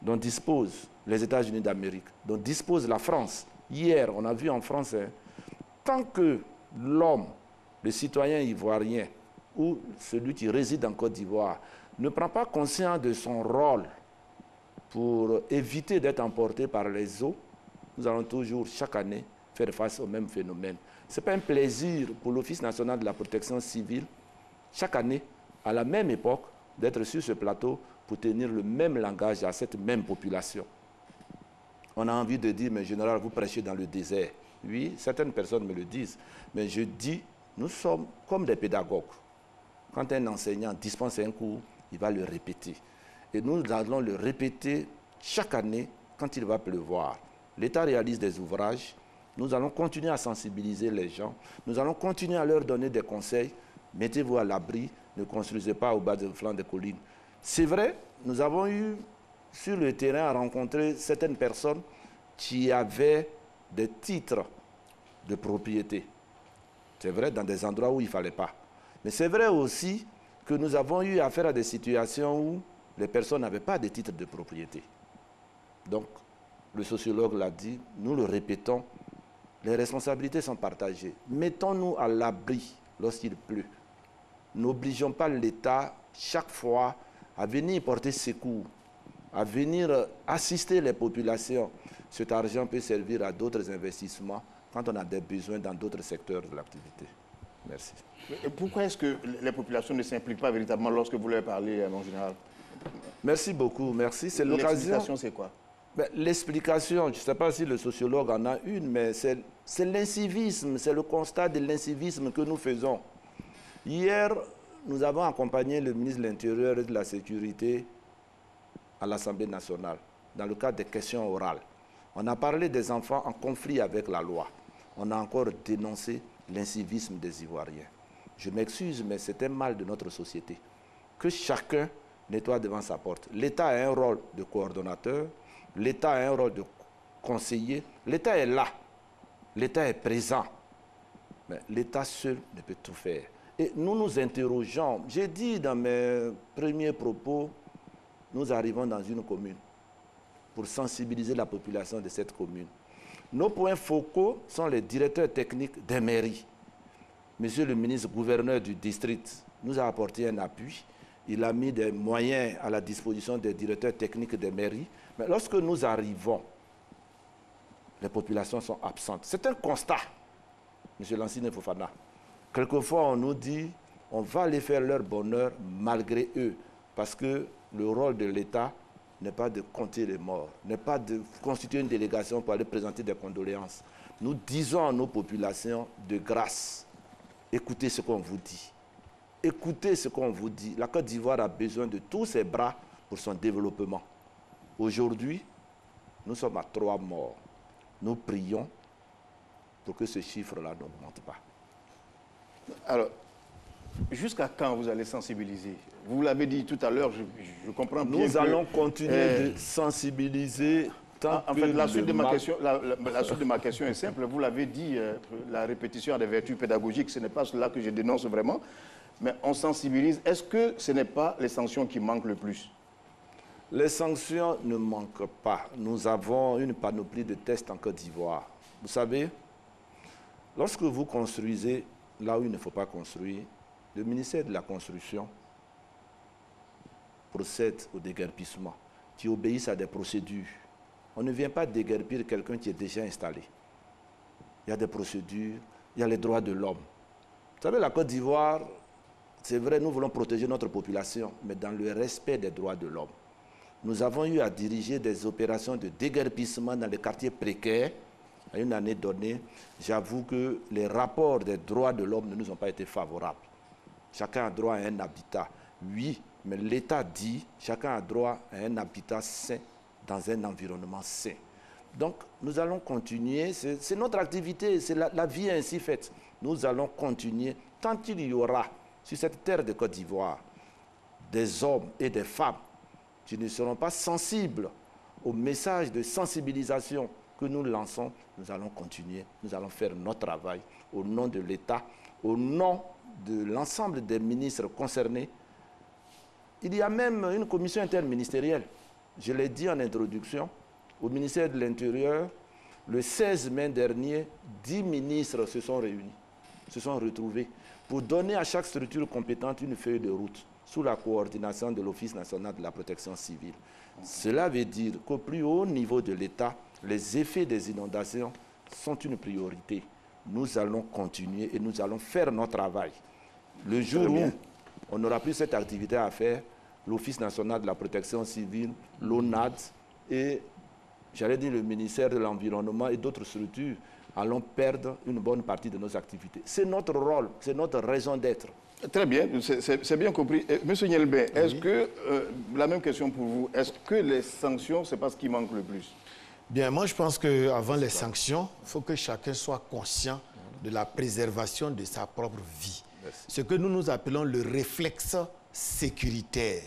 dont disposent les États-Unis d'Amérique, dont dispose la France. Hier, on a vu en France, tant que l'homme, le citoyen ivoirien ou celui qui réside en Côte d'Ivoire ne prend pas conscience de son rôle pour éviter d'être emporté par les eaux, nous allons toujours, chaque année, faire face au même phénomène. Ce n'est pas un plaisir pour l'Office national de la protection civile, chaque année, à la même époque, d'être sur ce plateau pour tenir le même langage à cette même population. On a envie de dire, mais général, vous prêchez dans le désert. Oui, certaines personnes me le disent, mais je dis, nous sommes comme des pédagogues. Quand un enseignant dispense un cours, il va le répéter. Et nous allons le répéter chaque année quand il va pleuvoir. L'État réalise des ouvrages, nous allons continuer à sensibiliser les gens, nous allons continuer à leur donner des conseils. Mettez-vous à l'abri, ne construisez pas au bas du flanc des collines. C'est vrai, nous avons eu sur le terrain à rencontrer certaines personnes qui avaient des titres de propriété. C'est vrai dans des endroits où il ne fallait pas. Mais c'est vrai aussi que nous avons eu affaire à des situations où les personnes n'avaient pas de titre de propriété. Donc, le sociologue l'a dit, nous le répétons, les responsabilités sont partagées. Mettons-nous à l'abri lorsqu'il pleut. N'obligeons pas l'État chaque fois à venir porter secours, à venir assister les populations. Cet argent peut servir à d'autres investissements quand on a des besoins dans d'autres secteurs de l'activité. Merci. Et pourquoi est-ce que les populations ne s'impliquent pas véritablement lorsque vous leur parlez, mon général? Merci beaucoup, merci. C'est l'occasion. L'explication, c'est quoi? L'explication, je ne sais pas si le sociologue en a une, mais c'est l'incivisme, c'est le constat de l'incivisme que nous faisons. Hier, nous avons accompagné le ministre de l'Intérieur et de la Sécurité à l'Assemblée nationale, dans le cadre des questions orales. On a parlé des enfants en conflit avec la loi. On a encore dénoncé l'incivisme des Ivoiriens. Je m'excuse, mais c'est un mal de notre société. Que chacun nettoie devant sa porte. L'État a un rôle de coordonnateur, l'État a un rôle de conseiller. L'État est là, l'État est présent. Mais l'État seul ne peut tout faire. Et nous nous interrogeons. J'ai dit dans mes premiers propos, nous arrivons dans une commune pour sensibiliser la population de cette commune. Nos points focaux sont les directeurs techniques des mairies. Monsieur le ministre gouverneur du district nous a apporté un appui. Il a mis des moyens à la disposition des directeurs techniques des mairies. Mais lorsque nous arrivons, les populations sont absentes. C'est un constat, M. Lansine Fofana. Quelquefois, on nous dit, on va aller faire leur bonheur malgré eux, parce que le rôle de l'État n'est pas de compter les morts, n'est pas de constituer une délégation pour aller présenter des condoléances. Nous disons à nos populations de grâce, écoutez ce qu'on vous dit. Écoutez ce qu'on vous dit. La Côte d'Ivoire a besoin de tous ses bras pour son développement. Aujourd'hui, nous sommes à 3 morts. Nous prions pour que ce chiffre-là n'augmente pas. Alors, jusqu'à quand vous allez sensibiliser? Vous l'avez dit tout à l'heure, je comprends bien. Nous allons continuer de sensibiliser. En fait, la suite de ma question est simple. Vous l'avez dit, la répétition a des vertus pédagogiques. Ce n'est pas cela que je dénonce vraiment. Mais on sensibilise. Est-ce que ce n'est pas les sanctions qui manquent le plus? Les sanctions ne manquent pas. Nous avons une panoplie de tests en Côte d'Ivoire. Vous savez, lorsque vous construisez là où il ne faut pas construire, le ministère de la Construction procède au déguerpissement, qui obéissent à des procédures. On ne vient pas déguerpir quelqu'un qui est déjà installé. Il y a des procédures, il y a les droits de l'homme. Vous savez, la Côte d'Ivoire, c'est vrai, nous voulons protéger notre population, mais dans le respect des droits de l'homme. Nous avons eu à diriger des opérations de déguerpissement dans les quartiers précaires. À une année donnée, j'avoue que les rapports des droits de l'homme ne nous ont pas été favorables. Chacun a droit à un habitat. Oui, mais l'État dit chacun a droit à un habitat sain dans un environnement sain. Donc, nous allons continuer. C'est notre activité, c'est la vie ainsi faite. Nous allons continuer tant qu'il y aura sur cette terre de Côte d'Ivoire, des hommes et des femmes qui ne seront pas sensibles au message de sensibilisation que nous lançons, nous allons continuer, nous allons faire notre travail au nom de l'État, au nom de l'ensemble des ministres concernés. Il y a même une commission interministérielle, je l'ai dit en introduction, au ministère de l'Intérieur. Le 16 mai dernier, 10 ministres se sont réunis, se sont retrouvés pour donner à chaque structure compétente une feuille de route sous la coordination de l'Office national de la protection civile. Cela veut dire qu'au plus haut niveau de l'État, les effets des inondations sont une priorité. Nous allons continuer et nous allons faire notre travail. Le jour où on n'aura plus cette activité à faire, l'Office national de la protection civile, l'ONAD et, j'allais dire, le ministère de l'Environnement et d'autres structures allons perdre une bonne partie de nos activités. C'est notre rôle, c'est notre raison d'être. Très bien, c'est bien compris. Monsieur Nielbé, est-ce que, la même question pour vous, est-ce que les sanctions, c'est pas ce qui manque le plus? Bien, moi je pense qu'avant les sanctions, il faut que chacun soit conscient de la préservation de sa propre vie. Merci. Ce que nous appelons le réflexe sécuritaire.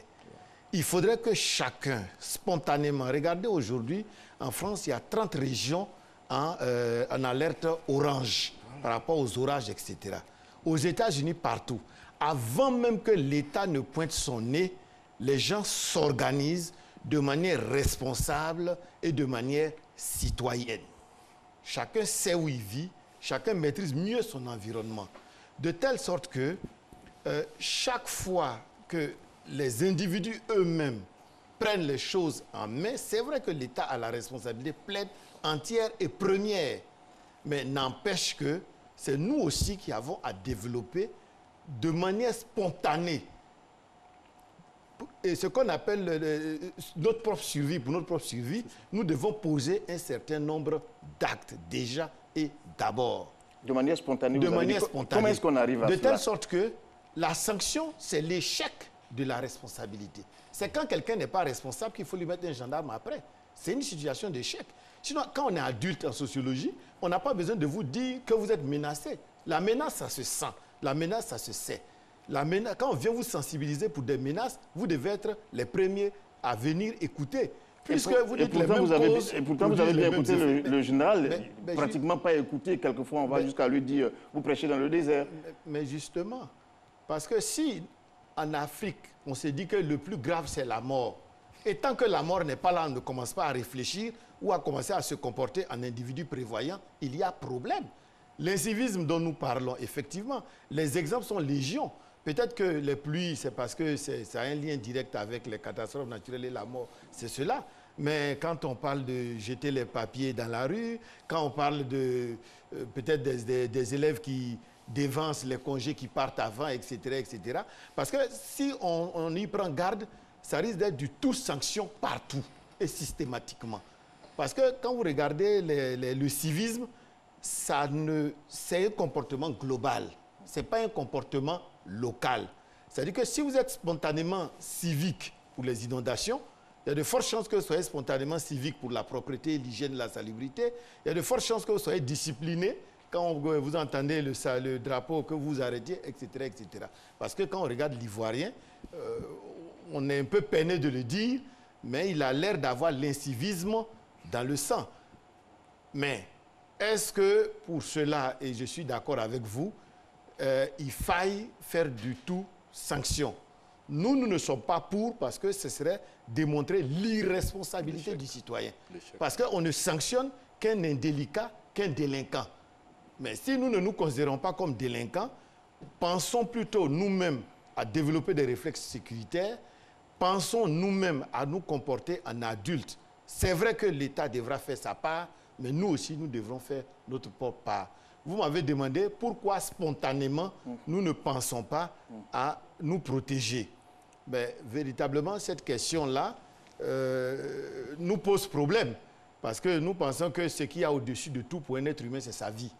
Il faudrait que chacun, spontanément, regardez aujourd'hui, en France, il y a 30 régions en alerte orange par rapport aux orages, etc. Aux États-Unis, partout. Avant même que l'État ne pointe son nez, les gens s'organisent de manière responsable et de manière citoyenne. Chacun sait où il vit, chacun maîtrise mieux son environnement. De telle sorte que chaque fois que les individus eux-mêmes prennent les choses en main, c'est vrai que l'État a la responsabilité pleine, entière et première. Mais n'empêche que c'est nous aussi qui avons à développer de manière spontanée. Et ce qu'on appelle notre propre survie, pour notre propre survie, nous devons poser un certain nombre d'actes déjà et d'abord. De manière spontanée. De manière spontanée. Comment est-ce qu'on arrive à cela? De telle sorte que la sanction, c'est l'échec de la responsabilité. C'est quand quelqu'un n'est pas responsable qu'il faut lui mettre un gendarme après. C'est une situation d'échec. Sinon, quand on est adulte en sociologie, on n'a pas besoin de vous dire que vous êtes menacé. La menace, ça se sent. La menace, ça se sait. Quand on vient vous sensibiliser pour des menaces, vous devez être les premiers à venir écouter. Puisque vous dites les mêmes causes. Et pourtant, vous avez bien écouté le général, pratiquement pas écouté. Quelquefois, on va jusqu'à lui dire, vous prêchez dans le désert. Mais justement, parce que si en Afrique, on se dit que le plus grave, c'est la mort, et tant que la mort n'est pas là, on ne commence pas à réfléchir ou à commencer à se comporter en individu prévoyant, il y a problème. L'incivisme dont nous parlons, effectivement, les exemples sont légion. Peut-être que les pluies, c'est parce que ça a un lien direct avec les catastrophes naturelles et la mort, c'est cela. Mais quand on parle de jeter les papiers dans la rue, quand on parle de peut-être des élèves qui dévancent les congés qui partent avant, etc., etc. Parce que si on y prend garde, ça risque d'être du tout sanction partout et systématiquement. Parce que quand vous regardez le civisme, c'est un comportement global. Ce n'est pas un comportement local. C'est-à-dire que si vous êtes spontanément civique pour les inondations, il y a de fortes chances que vous soyez spontanément civique pour la propreté, l'hygiène, la salubrité. Il y a de fortes chances que vous soyez discipliné quand vous entendez le drapeau, que vous arrêtiez, etc., etc. Parce que quand on regarde l'Ivoirien, on est un peu peiné de le dire, mais il a l'air d'avoir l'incivisme dans le sang. Mais est-ce que pour cela, et je suis d'accord avec vous, il faille faire du tout sanction? Nous ne sommes pas pour, parce que ce serait démontrer l'irresponsabilité du citoyen. Parce qu'on ne sanctionne qu'un indélicat, qu'un délinquant. Mais si nous ne nous considérons pas comme délinquants, pensons plutôt nous-mêmes à développer des réflexes sécuritaires, pensons nous-mêmes à nous comporter en adultes. C'est vrai que l'État devra faire sa part, mais nous aussi, nous devrons faire notre propre part. Vous m'avez demandé pourquoi spontanément nous ne pensons pas à nous protéger. Mais véritablement, cette question-là nous pose problème. Parce que nous pensons que ce qu'il y a au-dessus de tout pour un être humain, c'est sa vie.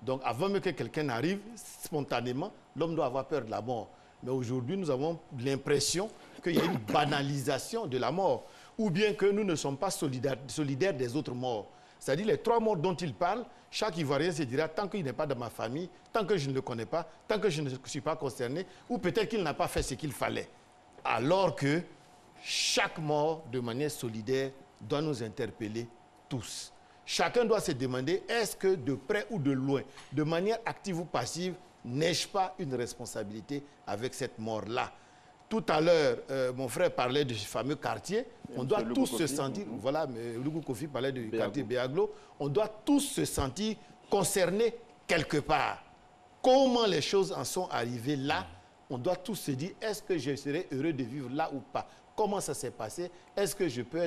Donc avant même que quelqu'un arrive, spontanément, l'homme doit avoir peur de la mort. Mais aujourd'hui, nous avons l'impression qu'il y a une banalisation de la mort. Ou bien que nous ne sommes pas solidaires des autres morts. C'est-à-dire les 3 morts dont il parle, chaque Ivoirien se dira, tant qu'il n'est pas dans ma famille, tant que je ne le connais pas, tant que je ne suis pas concerné, ou peut-être qu'il n'a pas fait ce qu'il fallait. Alors que chaque mort, de manière solidaire, doit nous interpeller tous. Chacun doit se demander, est-ce que de près ou de loin, de manière active ou passive, n'ai-je pas une responsabilité avec cette mort-là? Tout à l'heure, mon frère parlait de ce fameux quartier. On doit tous se sentir, voilà, Lougou Kofi parlait du quartier Béaglo, on doit tous se sentir concernés quelque part. Comment les choses en sont arrivées là? On doit tous se dire, est-ce que je serais heureux de vivre là ou pas? Comment ça s'est passé? Est-ce que je peux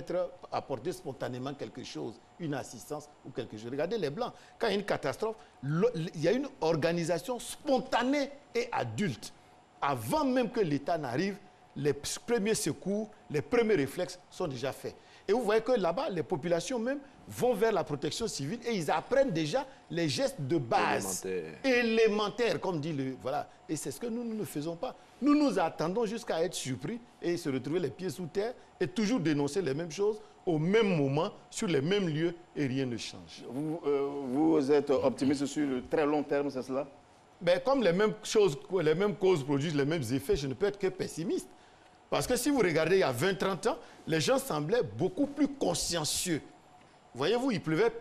apporter spontanément quelque chose, une assistance ou quelque chose? Regardez les Blancs, quand il y a une catastrophe, il y a une organisation spontanée et adulte. Avant même que l'État n'arrive, les premiers secours, les premiers réflexes sont déjà faits. Et vous voyez que là-bas, les populations même vont vers la protection civile et ils apprennent déjà les gestes de base, élémentaires, comme dit le... Voilà. Et c'est ce que nous ne faisons pas. Nous nous attendons jusqu'à être surpris et se retrouver les pieds sous terre et toujours dénoncer les mêmes choses au même moment, sur les mêmes lieux et rien ne change. Vous êtes optimiste sur le très long terme, c'est cela? Ben, comme les mêmes causes produisent les mêmes effets, je ne peux être que pessimiste. Parce que si vous regardez il y a 20-30 ans, les gens semblaient beaucoup plus consciencieux. Voyez-vous, il pleuvait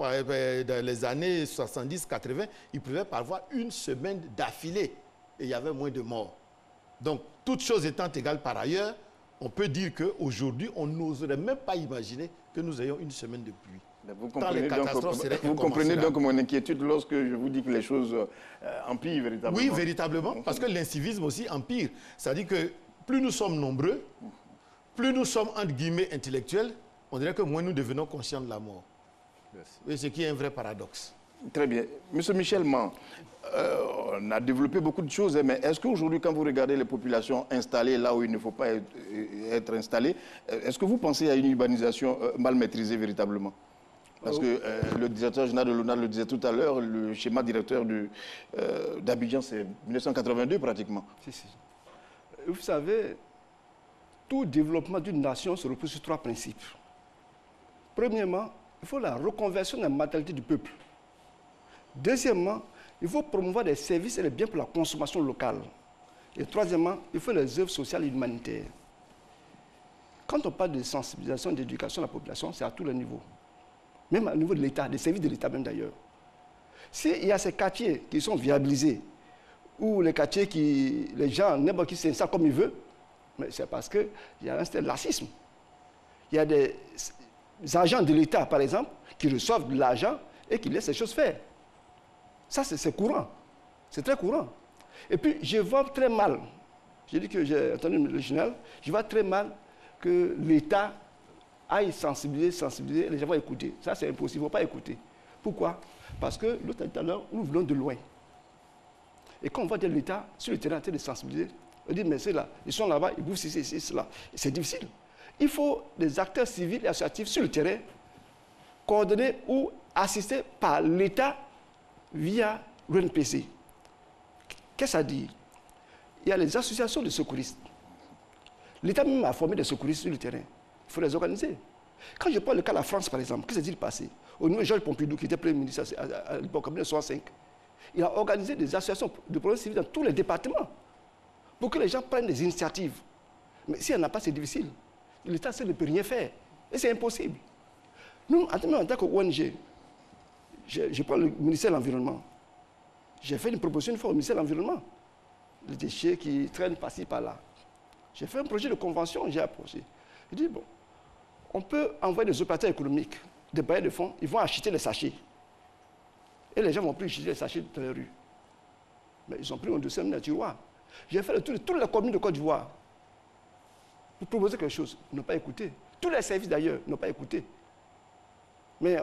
dans les années 70-80, il pleuvait parfois une semaine d'affilée et il y avait moins de morts. Donc, toutes choses étant égales par ailleurs, on peut dire qu'aujourd'hui, on n'oserait même pas imaginer que nous ayons une semaine de pluie. Vous comprenez donc mon inquiétude lorsque je vous dis que les choses empirent véritablement. Oui, véritablement, parce que l'incivisme aussi empire. C'est-à-dire que plus nous sommes nombreux, plus nous sommes, entre guillemets, intellectuels, on dirait que moins nous devenons conscients de la mort. Et ce qui est un vrai paradoxe. Très bien. Monsieur Michel Mann, on a développé beaucoup de choses, mais est-ce qu'aujourd'hui, quand vous regardez les populations installées là où il ne faut pas être installées, est-ce que vous pensez à une urbanisation mal maîtrisée véritablement? Parce que le directeur général de l'ONA le disait tout à l'heure, le schéma directeur d'Abidjan, c'est 1982 pratiquement. Si. Vous savez, tout développement d'une nation se repose sur 3 principes. Premièrement, il faut la reconversion de la mentalité du peuple. Deuxièmement, il faut promouvoir des services et des biens pour la consommation locale. Et troisièmement, il faut les œuvres sociales et humanitaires. Quand on parle de sensibilisation, d'éducation de la population, c'est à tous les niveaux. Même au niveau de l'État, des services de l'État même d'ailleurs. S'il y a ces quartiers qui sont viabilisés, ou les quartiers les gens, n'importe qui s'installent comme ils veulent, mais c'est parce qu'il y a un certain laxisme. Il y a des agents de l'État, par exemple, qui reçoivent de l'argent et qui laissent les choses faire. Ça, c'est courant. C'est très courant. Et puis, je vois très mal, j'ai dit que j'ai entendu le général, je vois très mal que l'État aille sensibiliser, les gens vont écouter. Ça, c'est impossible, il ne faut pas écouter. Pourquoi? Parce que, l'autre tout à l'heure, nous venons de loin. Et quand on voit l'État sur le terrain en train de sensibiliser, on dit, mais c'est là, ils sont là-bas, ils bouffent ceci, cela. C'est difficile. Il faut des acteurs civils et associatifs sur le terrain, coordonnés ou assistés par l'État via l'UNPC. Qu'est-ce que ça dit? Il y a les associations de secouristes. L'État même a formé des secouristes sur le terrain. Il faut les organiser. Quand je prends le cas de la France, par exemple, qu'est-ce qui s'est passé? Au niveau de Georges Pompidou, qui était Premier ministre à l'époque, en 1965, il a organisé des associations de protection civile dans tous les départements pour que les gens prennent des initiatives. Mais si elle n'a pas, c'est difficile. L'État seul ne peut rien faire. Et c'est impossible. Nous, en tant qu'ONG, je prends le ministère de l'Environnement. J'ai fait une proposition une fois au ministère de l'Environnement. Les déchets qui traînent par-ci, par-là. J'ai fait un projet de convention, j'ai approché. Je dis, bon, on peut envoyer des opérateurs économiques, des bailleurs de fonds, ils vont acheter les sachets. Et les gens vont plus acheter les sachets dans les rues. Mais ils ont pris un dossier à tiroir. J'ai fait le tour de toutes les communes de Côte d'Ivoire pour proposer quelque chose. Ils n'ont pas écouté. Tous les services d'ailleurs n'ont pas écouté. Mais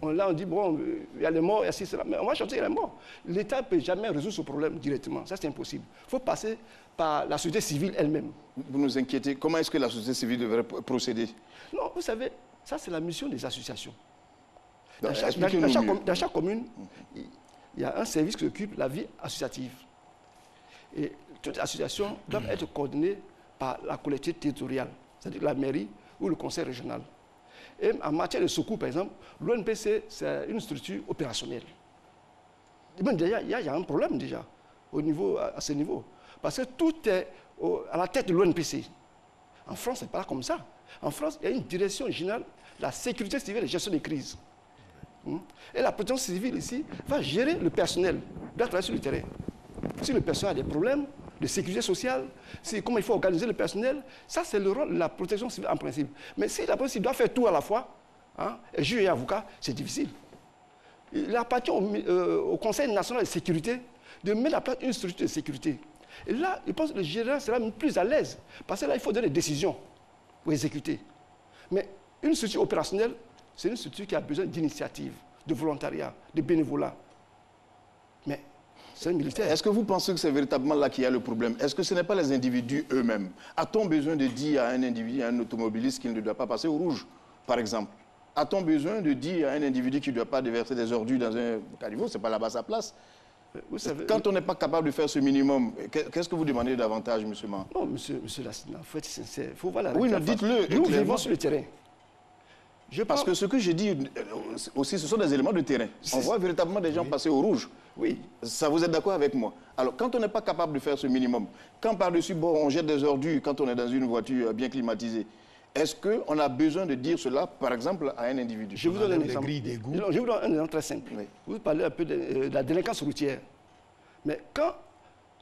là, on dit, bon, il y a les morts, il y a cela. Mais on va chanter, il y a les morts. L'État ne peut jamais résoudre ce problème directement. Ça, c'est impossible. Il faut passer par la société civile elle-même. Vous nous inquiétez. Comment est-ce que la société civile devrait procéder? Non, vous savez, ça, c'est la mission des associations. Dans chaque commune, il y a un service qui s'occupe de la vie associative. Et toutes les associations doivent être coordonnées par la collectivité territoriale, c'est-à-dire la mairie ou le conseil régional. Et en matière de secours, par exemple, l'ONPC, c'est une structure opérationnelle. Déjà, il y a un problème déjà à ce niveau. Parce que tout est à la tête de l'ONPC. En France, ce n'est pas comme ça. En France, il y a une direction générale de la sécurité civile et de la gestion des crises. Et la protection civile ici va gérer le personnel, doit travailler sur le terrain. Si le personnel a des problèmes de sécurité sociale, comment il faut organiser le personnel, ça c'est le rôle de la protection civile en principe. Mais si la protection civile doit faire tout à la fois, et juge et avocat, c'est difficile. Il appartient au Conseil national de sécurité de mettre en place une structure de sécurité. Et là, je pense que le général sera plus à l'aise, parce que là, il faut donner des décisions pour exécuter. Mais une structure opérationnelle, c'est une structure qui a besoin d'initiative, de volontariat, de bénévolat. Mais c'est un militaire. Est-ce que vous pensez que c'est véritablement là qu'il y a le problème? Est-ce que ce n'est pas les individus eux-mêmes? A-t-on besoin de dire à un individu, à un automobiliste qu'il ne doit pas passer au rouge, par exemple? A-t-on besoin de dire à un individu qui ne doit pas déverser des ordures dans un caniveau? Ce n'est pas là-bas sa place. Vous savez, quand on n'est pas capable de faire ce minimum, qu'est-ce que vous demandez davantage, M. Man? Non, monsieur Lassina, il faut être sincère. Il faut voir la réalité. Oui, dites-le. Nous vivons sur le terrain. Parce que ce que j'ai dit aussi, ce sont des éléments de terrain. On voit véritablement des gens passer au rouge. Oui. Ça, vous êtes d'accord avec moi? Alors, quand on n'est pas capable de faire ce minimum, quand par-dessus, on jette des ordures quand on est dans une voiture bien climatisée, est-ce qu'on a besoin de dire cela, par exemple, à un individu? Je vous donne un exemple. Je vous donne un exemple très simple. Oui. Vous parlez un peu de la délinquance routière. Mais quand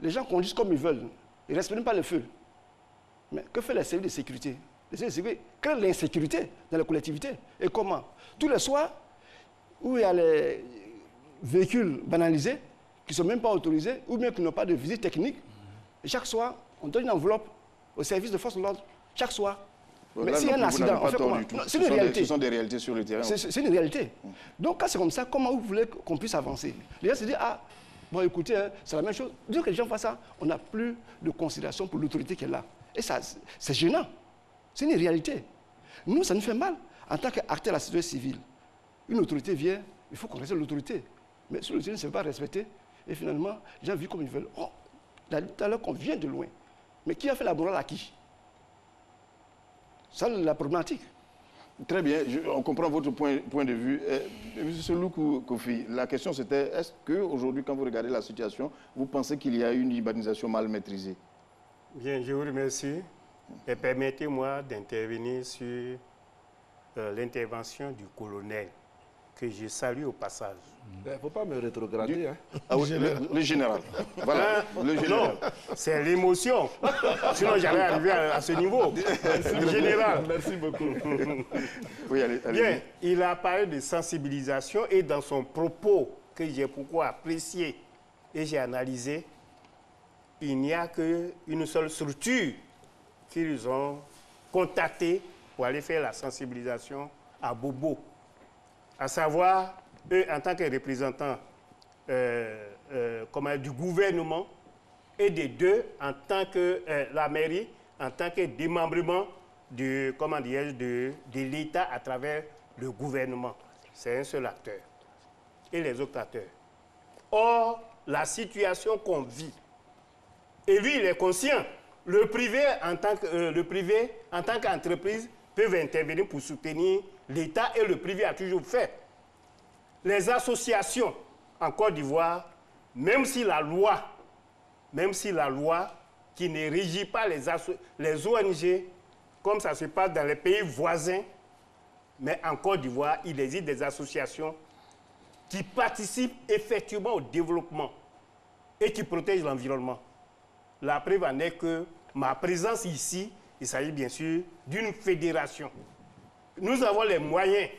les gens conduisent comme ils veulent, ils ne respectent pas le feu. Mais que fait les services de sécurité? Les services de sécurité créent l'insécurité dans la collectivité. Et comment? Tous les soirs, où il y a les véhicules banalisés, qui ne sont même pas autorisés, ou bien qui n'ont pas de visite technique, et chaque soir, on donne une enveloppe au service de force de l'ordre. Chaque soir. Mais s'il y a un accident, on fait comment? C'est une réalité. Ce sont des réalités sur le terrain. C'est une réalité. Donc, quand c'est comme ça, comment vous voulez qu'on puisse avancer? Les gens se disent, ah, bon, écoutez, hein, c'est la même chose. Dès que les gens font ça, on n'a plus de considération pour l'autorité qui est là. Et ça, c'est gênant. C'est une réalité. Nous, ça nous fait mal. En tant qu'acteur de la société civile, une autorité vient, il faut qu'on respecte l'autorité. Mais si l'autorité ne se fait pas respecter, et finalement, les gens vivent comme ils veulent. Oh, tout à l'heure qu'on vient de loin. Mais qui a fait la morale à qui? C'est la problématique. Très bien, on comprend votre point de vue. Monsieur Loukou Kofi, la question c'était, est-ce qu'aujourd'hui, quand vous regardez la situation, vous pensez qu'il y a une urbanisation mal maîtrisée? Bien, je vous remercie. Et permettez-moi d'intervenir sur l'intervention du colonel, que je salue au passage. Il ne faut pas me rétrograder. Ah oui, le général. Voilà, le général. Non, c'est l'émotion. Sinon, j'allais arriver à ce niveau. Le général. Merci beaucoup. Oui, allez. Bien, il a parlé de sensibilisation et dans son propos, que j'ai beaucoup apprécié et j'ai analysé, il n'y a qu'une seule structure qu'ils ont contactée pour aller faire la sensibilisation à Bobo. À savoir, eux, en tant que représentants du gouvernement, et des deux, en tant que la mairie, en tant que démembrement de l'État à travers le gouvernement. C'est un seul acteur. Et les autres acteurs. Or, la situation qu'on vit, et lui, il est conscient, le privé, en tant qu'entreprise, peuvent intervenir pour soutenir l'État et le privé a toujours fait. Les associations en Côte d'Ivoire, même si la loi qui ne régit pas les ONG, comme ça se passe dans les pays voisins, mais en Côte d'Ivoire, il existe des associations qui participent effectivement au développement et qui protègent l'environnement. La preuve en est que ma présence ici, il s'agit bien sûr d'une fédération. Nous avons les moyens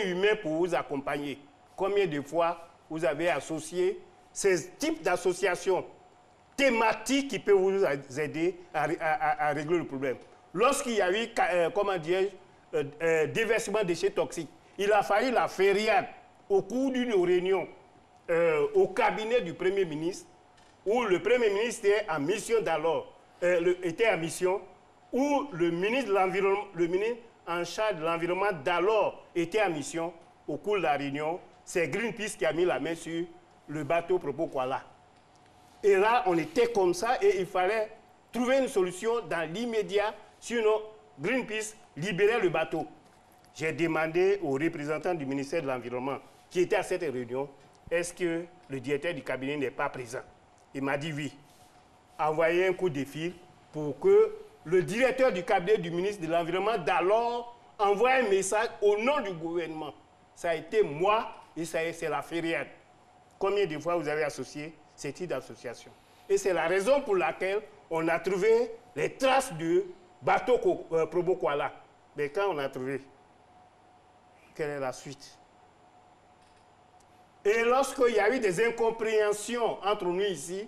humains pour vous accompagner. Combien de fois vous avez associé ces types d'associations thématiques qui peuvent vous aider à régler le problème? Lorsqu'il y a eu, déversement de déchets toxiques, il a fallu la FERIAD au cours d'une réunion au cabinet du Premier ministre, où le Premier ministre était en mission d'alors, où le ministre de l'Environnement, le ministre en charge de l'environnement d'alors était en mission. Au cours de la réunion, c'est Greenpeace qui a mis la main sur le bateau Propo Kuala. Et là, on était comme ça et il fallait trouver une solution dans l'immédiat, sinon Greenpeace libérait le bateau. j'ai demandé aux représentants du ministère de l'Environnement qui étaient à cette réunion, est-ce que le directeur du cabinet n'est pas présent? Il m'a dit oui. Envoyez un coup de fil pour que le directeur du cabinet du ministre de l'Environnement d'alors envoie un message au nom du gouvernement. Ça a été moi et c'est la Fériade. Combien de fois vous avez associé ce type d'association? Et c'est la raison pour laquelle on a trouvé les traces de bateau Probo Kuala. Mais quand on a trouvé, quelle est la suite? Et lorsqu'il y a eu des incompréhensions entre nous ici,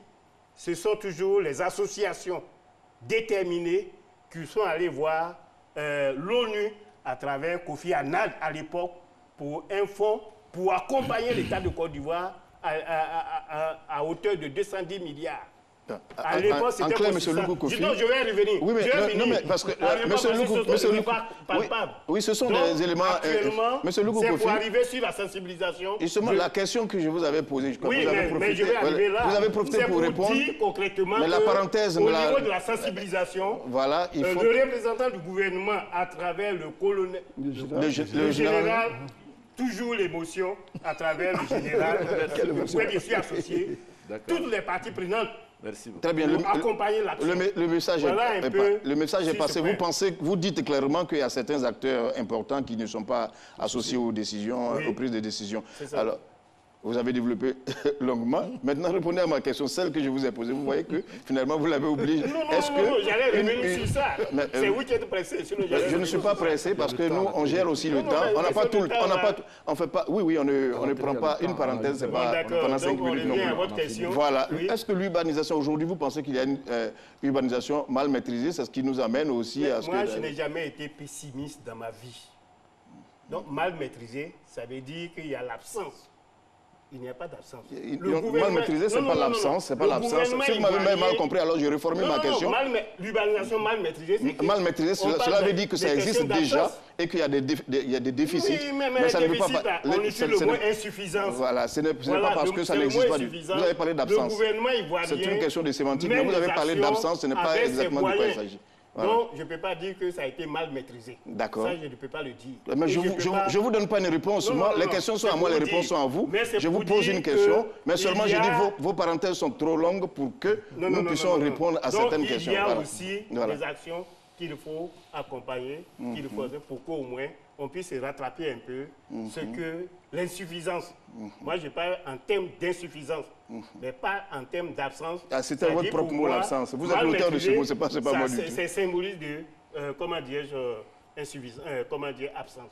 ce sont toujours les associations déterminées qui sont allées voir l'ONU à travers Kofi Annan à l'époque pour un fonds pour accompagner l'État de Côte d'Ivoire à hauteur de 210 milliards. À l'époque, c'était clair, monsieur Loukou Kofi. Je vais revenir. Oui, mais non, mais parce que monsieur Loukou, oui, ce sont des éléments. Actuellement, monsieur Loukou c'est Kofi, pour arriver sur la sensibilisation. Justement, la question que je vous avais posée, oui, mais je vais arriver là. Vous avez profité pour répondre. Dire concrètement mais la parenthèse, au niveau de la sensibilisation, voilà, il faut... le représentant du gouvernement à travers le colonel, le général, toujours l'émotion à travers le général, auquel je suis associé, toutes les parties prenantes. Merci beaucoup. Très bien. Accompagner l'action. Le message voilà le message est passé. Vous dites clairement qu'il y a certains acteurs importants qui ne sont pas associés aux décisions, aux prises de décisions. Alors, vous avez développé longuement. Maintenant, répondez à ma question, celle que je vous ai posée. Vous voyez que finalement, vous l'avez oubliée. Non, j'allais revenir sur ça. C'est vous qui êtes pressé. Je ne suis pas pressé parce que nous, on gère aussi le temps. On n'a pas tout le temps. On fait pas. Oui, on ne prend pas une parenthèse. C'est pas pendant 5 minutes non plus. Voilà. Est-ce que l'urbanisation, aujourd'hui, vous pensez qu'il y a une urbanisation mal maîtrisée? C'est ce qui nous amène aussi à ce que... Moi, je n'ai jamais été pessimiste dans ma vie. Donc, mal maîtrisé, ça veut dire qu'il y a l'absence. Il n'y a pas d'absence. Mal maîtrisé, ce n'est pas l'absence. Si vous m'avez mal compris, alors je reformule ma question. L'urbanisation mal maîtrisée, c'est mal maîtrisé, cela veut dire que ça existe déjà et qu'il y a des déficits. Oui, mais ça ne veut pas... On utilise le mot insuffisance. Voilà, ce n'est pas parce que ça n'existe pas. Vous avez parlé d'absence. C'est une question de sémantique. Mais vous avez parlé d'absence, ce n'est pas exactement de quoi il s'agit. Voilà. Donc, je ne peux pas dire que ça a été mal maîtrisé. D'accord. Ça, je ne peux pas le dire. Mais je ne vous donne pas une réponse. Les questions sont à moi, les réponses sont à vous. Je vous pose une question, mais seulement je dis vos parenthèses sont trop longues pour que nous puissions répondre à certaines questions. Il y a aussi des actions qu'il faut accompagner, qu'il faut faire pour qu'au moins on puisse rattraper un peu ce que l'insuffisance. Moi, je parle en termes d'insuffisance, mais pas en termes d'absence. C'était votre propre mot, l'absence. Vous êtes l'auteur de ce mot, ce n'est pas moi du tout. C'est symboliste de, comment dirais-je, insuffisance, comment dire, absence.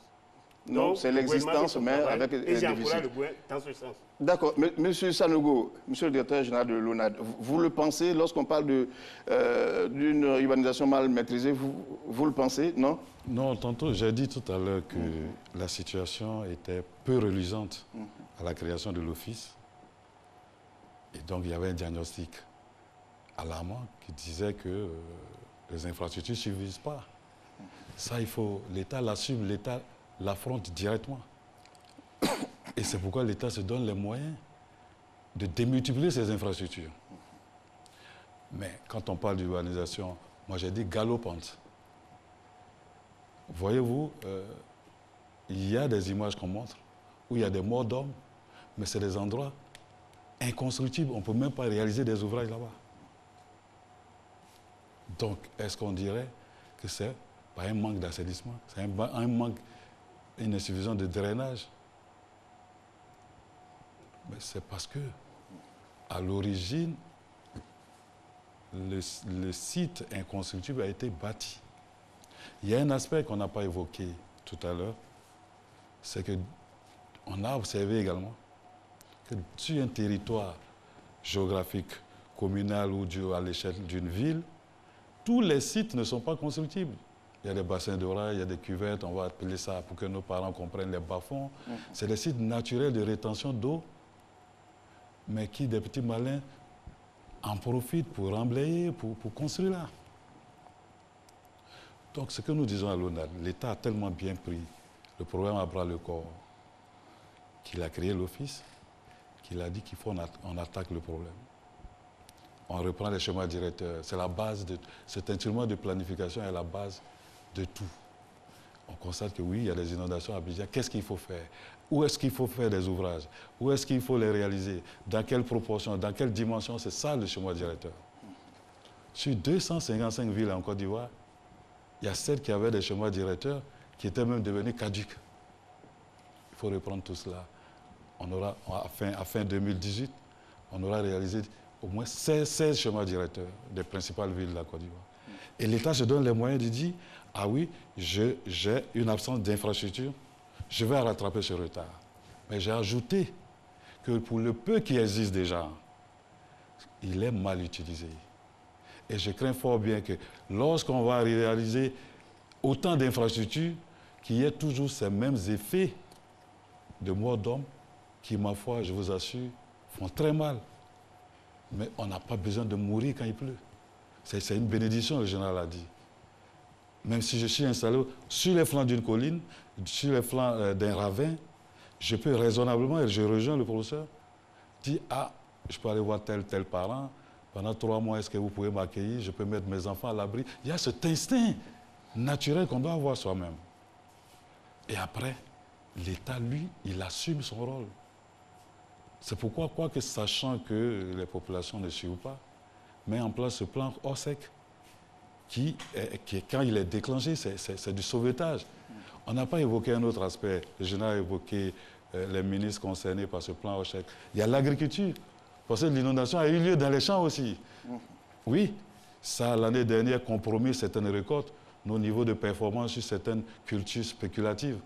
Non, c'est l'existence, mais avec des déficits. Et j'encourage le gouvernement dans ce sens. D'accord. Monsieur Sanogo, monsieur le directeur général de l'ONAD, vous le pensez, lorsqu'on parle d'une urbanisation mal maîtrisée, vous le pensez, non? Non, tantôt, j'ai dit tout à l'heure que la situation était peu reluisante à la création de l'office. Et donc, il y avait un diagnostic alarmant qui disait que les infrastructures ne suffisent pas. Ça, l'État l'assume, l'État l'affronte directement. Et c'est pourquoi l'État se donne les moyens de démultiplier ces infrastructures. Mais quand on parle d'urbanisation, moi j'ai dit galopante. Voyez-vous, il y a des images qu'on montre où il y a des morts d'hommes, mais c'est des endroits inconstructibles. On ne peut même pas réaliser des ouvrages là-bas. Donc, est-ce qu'on dirait que c'est pas un manque d'assainissement, c'est un manque, une insuffisance de drainage? Mais c'est parce que, à l'origine, le site inconstructible a été bâti. Il y a un aspect qu'on n'a pas évoqué tout à l'heure, c'est qu'on a observé également que sur un territoire géographique, communal ou à l'échelle d'une ville, tous les sites ne sont pas constructibles. Il y a des bassins d'orage, il y a des cuvettes, on va appeler ça pour que nos parents comprennent les bas-fonds. C'est des sites naturels de rétention d'eau, mais qui, des petits malins, en profitent pour emblayer, pour construire là. Donc, ce que nous disons à l'ONAD, l'État a tellement bien pris le problème à bras le corps qu'il a créé l'office, qu'il a dit qu'il faut qu'on attaque le problème. On reprend les schémas directeurs. C'est la base de cet instrument de planification est la base de tout. On constate que oui, il y a des inondations à Abidjan. Qu'est-ce qu'il faut faire? Où est-ce qu'il faut faire des ouvrages? Où est-ce qu'il faut les réaliser? Dans quelle proportion? Dans quelle dimension? C'est ça le schéma directeur. Sur 255 villes en Côte d'Ivoire, il y a 7 qui avaient des schémas directeurs qui étaient même devenus caducs. Il faut reprendre tout cela. On aura, à fin 2018, on aura réalisé au moins 16 schémas directeurs des principales villes de la Côte d'Ivoire. Et l'État se donne les moyens de dire, ah oui, j'ai une absence d'infrastructure, je vais rattraper ce retard. Mais j'ai ajouté que pour le peu qui existe déjà, il est mal utilisé. Et je crains fort bien que lorsqu'on va réaliser autant d'infrastructures, qu'il y ait toujours ces mêmes effets de mort d'homme qui, ma foi, je vous assure, font très mal. Mais on n'a pas besoin de mourir quand il pleut. C'est une bénédiction, le général a dit. Même si je suis installé sur les flancs d'une colline, sur les flancs d'un ravin, je peux raisonnablement, et je rejoins le professeur, dire, ah, je peux aller voir tel parent, pendant 3 mois, est-ce que vous pouvez m'accueillir, je peux mettre mes enfants à l'abri. Il y a cet instinct naturel qu'on doit avoir soi-même. Et après, l'État, lui, il assume son rôle. C'est pourquoi, quoique sachant que les populations ne suivent pas, met en place ce plan ORSEC qui, quand il est déclenché, c'est du sauvetage. On n'a pas évoqué un autre aspect. Le général a évoqué les ministres concernés par ce plan ORSEC. Il y a l'agriculture, parce que l'inondation a eu lieu dans les champs aussi. Oui, ça, l'année dernière, compromis certaines récoltes, nos niveaux de performance sur certaines cultures spéculatives.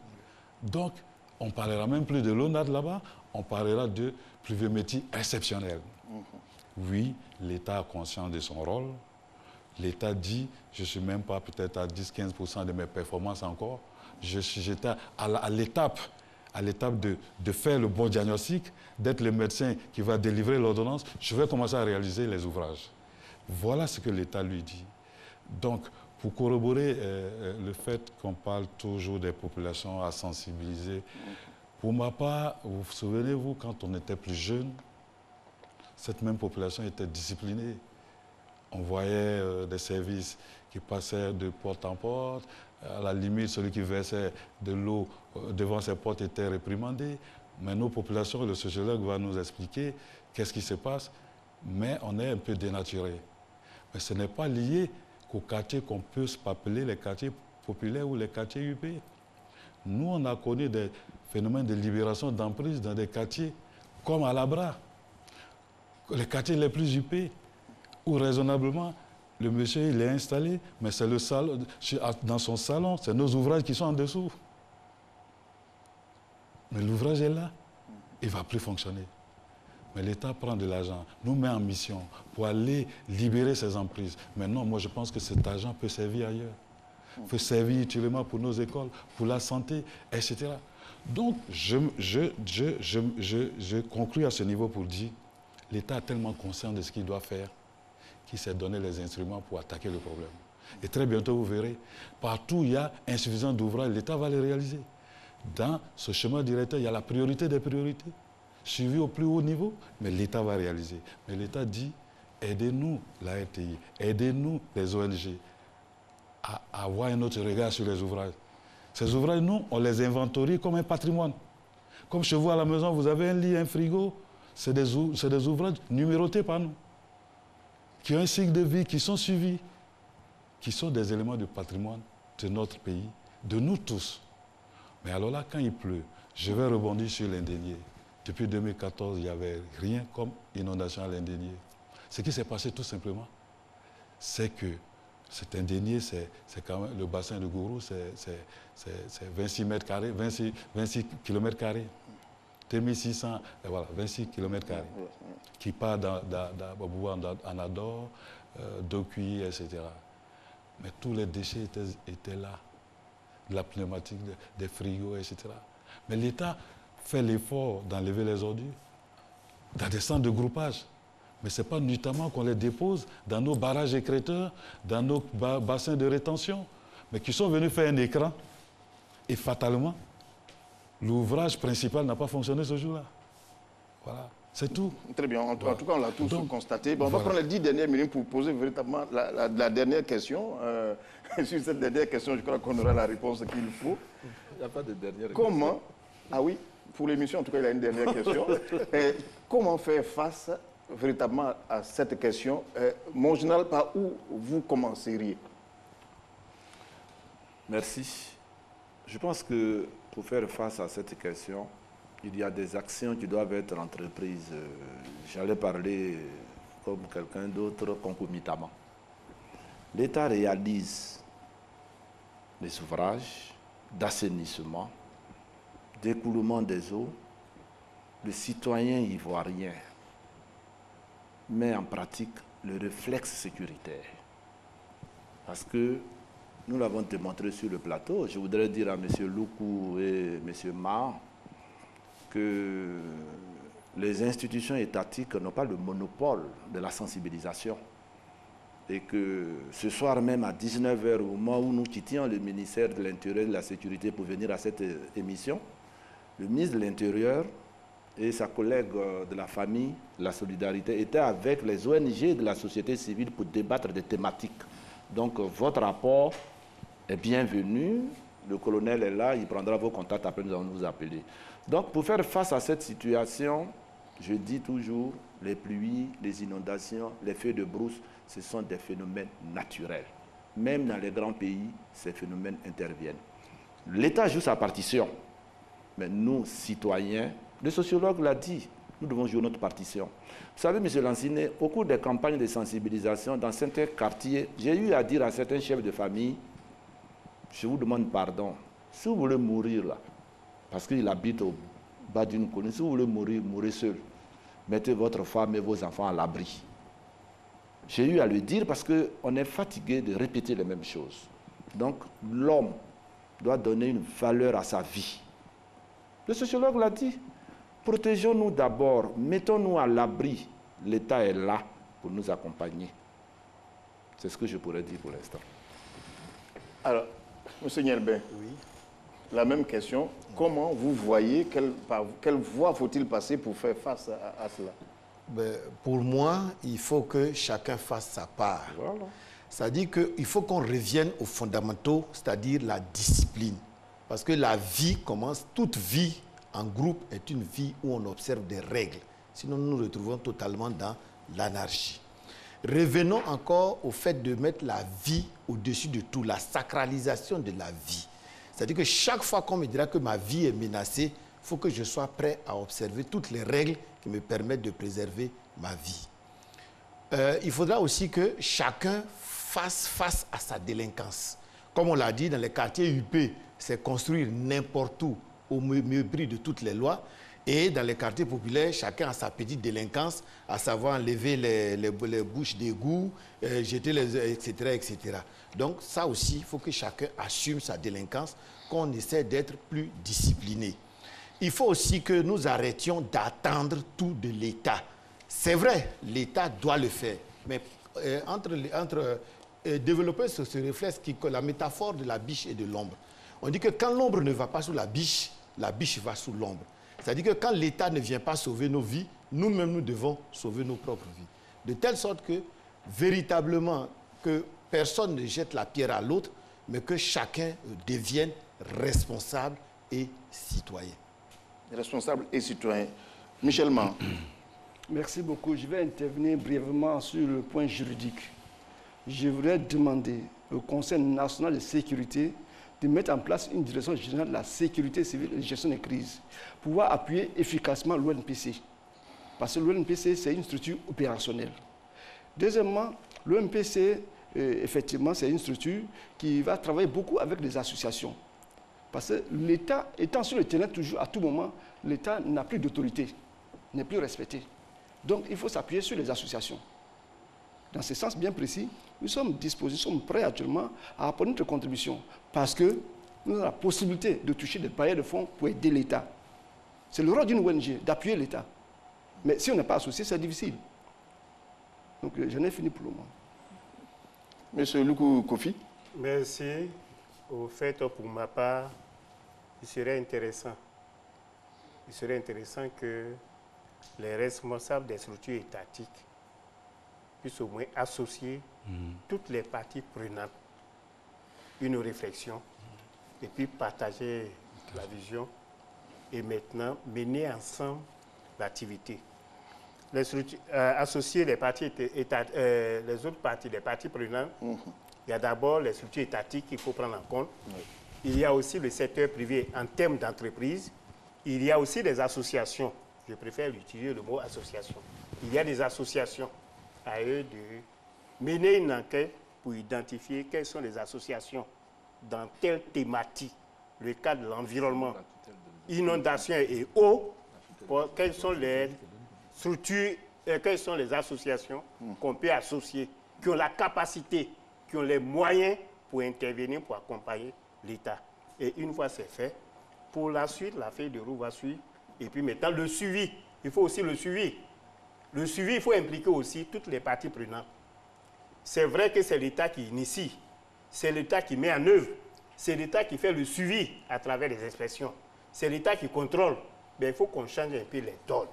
Donc, on ne parlera même plus de l'ONAD là-bas, on parlera de pluviométrie exceptionnelle. Oui, l'État a conscience de son rôle. L'État dit, je ne suis même pas peut-être à 10-15% de mes performances encore. J'étais à l'étape de faire le bon diagnostic, d'être le médecin qui va délivrer l'ordonnance. Je vais commencer à réaliser les ouvrages. Voilà ce que l'État lui dit. Donc, pour corroborer le fait qu'on parle toujours des populations à sensibiliser, pour ma part, vous vous souvenez-vous, quand on était plus jeune, cette même population était disciplinée. On voyait des services qui passaient de porte en porte. À la limite, celui qui versait de l'eau devant ses portes était réprimandé. Mais nos populations, le sociologue va nous expliquer qu'est-ce qui se passe. Mais on est un peu dénaturé. Mais ce n'est pas lié qu'aux quartiers qu'on peut appeler les quartiers populaires ou les quartiers UP. Nous, on a connu des phénomènes de libération d'emprise dans des quartiers comme à Labra, les quartiers les plus UP, où raisonnablement, le monsieur il est installé, mais c'est le salon, dans son salon, c'est nos ouvrages qui sont en dessous. Mais l'ouvrage est là, il ne va plus fonctionner. Mais l'État prend de l'argent, nous met en mission pour aller libérer ces emprises. Mais non, moi je pense que cet argent peut servir ailleurs. Peut servir utilement pour nos écoles, pour la santé, etc. Donc, je conclue à ce niveau pour dire, l'État est tellement conscient de ce qu'il doit faire qu'il s'est donné les instruments pour attaquer le problème. Et très bientôt, vous verrez, partout où il y a insuffisance d'ouvrages, l'État va les réaliser. Dans ce chemin directeur, il y a la priorité des priorités, suivie au plus haut niveau, mais l'État va réaliser. Mais l'État dit, aidez-nous, la RTI, aidez-nous, les ONG, à avoir un autre regard sur les ouvrages. Ces ouvrages, nous, on les inventorie comme un patrimoine. Comme chez vous à la maison, vous avez un lit, un frigo, c'est des ouvrages numérotés par nous, qui ont un cycle de vie, qui sont suivis, qui sont des éléments de patrimoine de notre pays, de nous tous. Mais alors là, quand il pleut, je vais rebondir sur l'Indénié. Depuis 2014, il n'y avait rien comme inondation à l'Indénié. Ce qui s'est passé tout simplement, c'est que cet Indénié, c'est quand même le bassin de Gourou, c'est 26 mètres carrés, 26 km carrés. 2600, voilà, 26 km carrés, qui part d'Anador, d'Okui, etc. Mais tous les déchets étaient là, de la pneumatique, des frigos, etc. Mais l'État fait l'effort d'enlever les ordures dans des centres de groupage. Mais ce n'est pas notamment qu'on les dépose dans nos barrages écrêteurs, dans nos bassins de rétention, mais qui sont venus faire un écran. Et fatalement, l'ouvrage principal n'a pas fonctionné ce jour-là. Voilà. C'est tout. Très bien. En tout cas, on l'a tous constaté. Bon, on va voilà. prendre les 10 dernières minutes pour poser véritablement la dernière question. Sur cette dernière question, je crois qu'on aura la réponse qu'il faut. Il n'y a pas de dernière Comment, ah oui, pour l'émission, en tout cas, il a une dernière question. Comment faire face véritablement à cette question? Mon général, par où vous commenceriez? Merci. Je pense que pour faire face à cette question, il y a des actions qui doivent être entreprises. J'allais parler comme quelqu'un d'autre concomitamment. L'État réalise les ouvrages d'assainissement, d'écoulement des eaux. Le citoyen ivoirien met en pratique le réflexe sécuritaire. Parce que nous l'avons démontré sur le plateau. Je voudrais dire à M. Loukou et M. Ma que les institutions étatiques n'ont pas le monopole de la sensibilisation. Et que ce soir même à 19h, au moment où nous quittions le ministère de l'Intérieur et de la Sécurité pour venir à cette émission, le ministre de l'Intérieur et sa collègue de la famille, de la solidarité, étaient avec les ONG de la société civile pour débattre des thématiques. Donc votre rapport est bienvenu. Le colonel est là, il prendra vos contacts, après nous allons vous appeler. Donc pour faire face à cette situation, je dis toujours, les pluies, les inondations, les feux de brousse, ce sont des phénomènes naturels. Même dans les grands pays, ces phénomènes interviennent. L'État joue sa partition, mais nous, citoyens, le sociologue l'a dit, nous devons jouer notre partition. Vous savez, M. Lancinet, au cours des campagnes de sensibilisation dans certains quartiers, j'ai eu à dire à certains chefs de famille, je vous demande pardon, si vous voulez mourir là, parce qu'il habite au bas d'une colline, si vous voulez mourir, mourrez seul. Mettez votre femme et vos enfants à l'abri. J'ai eu à le dire parce qu'on est fatigué de répéter les mêmes choses. Donc, l'homme doit donner une valeur à sa vie. Le sociologue l'a dit. Protégeons-nous d'abord, mettons-nous à l'abri. L'État est là pour nous accompagner. C'est ce que je pourrais dire pour l'instant. Alors, M. Nielbé, oui. La même question. Comment vous voyez, quelle voie faut-il passer pour faire face à cela? Pour moi, il faut que chacun fasse sa part. Voilà. C'est-à-dire qu'il faut qu'on revienne aux fondamentaux, c'est-à-dire la discipline. Parce que la vie commence, toute vie en groupe est une vie où on observe des règles. Sinon, nous nous retrouvons totalement dans l'anarchie. Revenons encore au fait de mettre la vie au-dessus de tout, la sacralisation de la vie. C'est-à-dire que chaque fois qu'on me dira que ma vie est menacée, il faut que je sois prêt à observer toutes les règles qui me permettent de préserver ma vie. Il faudra aussi que chacun fasse face à sa délinquance. Comme on l'a dit, dans les quartiers UP, c'est construire n'importe où, au mépris de toutes les lois. Et dans les quartiers populaires, chacun a sa petite délinquance, à savoir enlever les bouches d'égout, jeter les, etc., etc. Donc ça aussi, il faut que chacun assume sa délinquance, qu'on essaie d'être plus discipliné. Il faut aussi que nous arrêtions d'attendre tout de l'État. C'est vrai, l'État doit le faire, mais développer ce réflexe qui est la métaphore de la biche et de l'ombre. On dit que quand l'ombre ne va pas sous la biche va sous l'ombre. C'est-à-dire que quand l'État ne vient pas sauver nos vies, nous-mêmes, nous devons sauver nos propres vies. De telle sorte que, véritablement, que personne ne jette la pierre à l'autre, mais que chacun devienne responsable et citoyen. Responsable et citoyen. Michel Ma. Merci beaucoup. Je vais intervenir brièvement sur le point juridique. Je voudrais demander au Conseil national de sécurité de mettre en place une direction générale de la sécurité civile et de gestion des crises, pour pouvoir appuyer efficacement l'ONPC. Parce que l'ONPC, c'est une structure opérationnelle. Deuxièmement, l'ONPC, effectivement, c'est une structure qui va travailler beaucoup avec les associations. Parce que l'État, étant sur le terrain toujours, à tout moment, l'État n'a plus d'autorité, n'est plus respecté. Donc, il faut s'appuyer sur les associations. Dans ce sens bien précis, nous sommes disposés, nous sommes prêts actuellement à apporter notre contribution parce que nous avons la possibilité de toucher des bailleurs de fonds pour aider l'État. C'est le rôle d'une ONG d'appuyer l'État. Mais si on n'est pas associé, c'est difficile. Donc j'en ai fini pour le moment. Monsieur Loukou Kofi. Merci. Au fait, pour ma part, il serait intéressant que les responsables des structures étatiques puissent au moins associer toutes les parties prenantes, une réflexion, et puis partager la vision et maintenant mener ensemble l'activité. Associer les parties les autres parties, les parties prenantes, il y a d'abord les structures étatiques qu'il faut prendre en compte. Il y a aussi le secteur privé en termes d'entreprise. Il y a aussi des associations. Je préfère utiliser le mot association. Il y a des associations à eux de mener une enquête pour identifier quelles sont les associations dans telle thématique, le cas de l'environnement, inondation et eau, quelles sont les structures, quelles sont les associations qu'on peut associer, qui ont la capacité, qui ont les moyens pour intervenir, pour accompagner l'État. Et une fois c'est fait, pour la suite, la feuille de roue va suivre. Et puis maintenant, le suivi. Il faut aussi le suivi. Le suivi, il faut impliquer aussi toutes les parties prenantes. C'est vrai que c'est l'État qui initie. C'est l'État qui met en œuvre. C'est l'État qui fait le suivi à travers les inspections. C'est l'État qui contrôle. Mais il faut qu'on change un peu les donnes.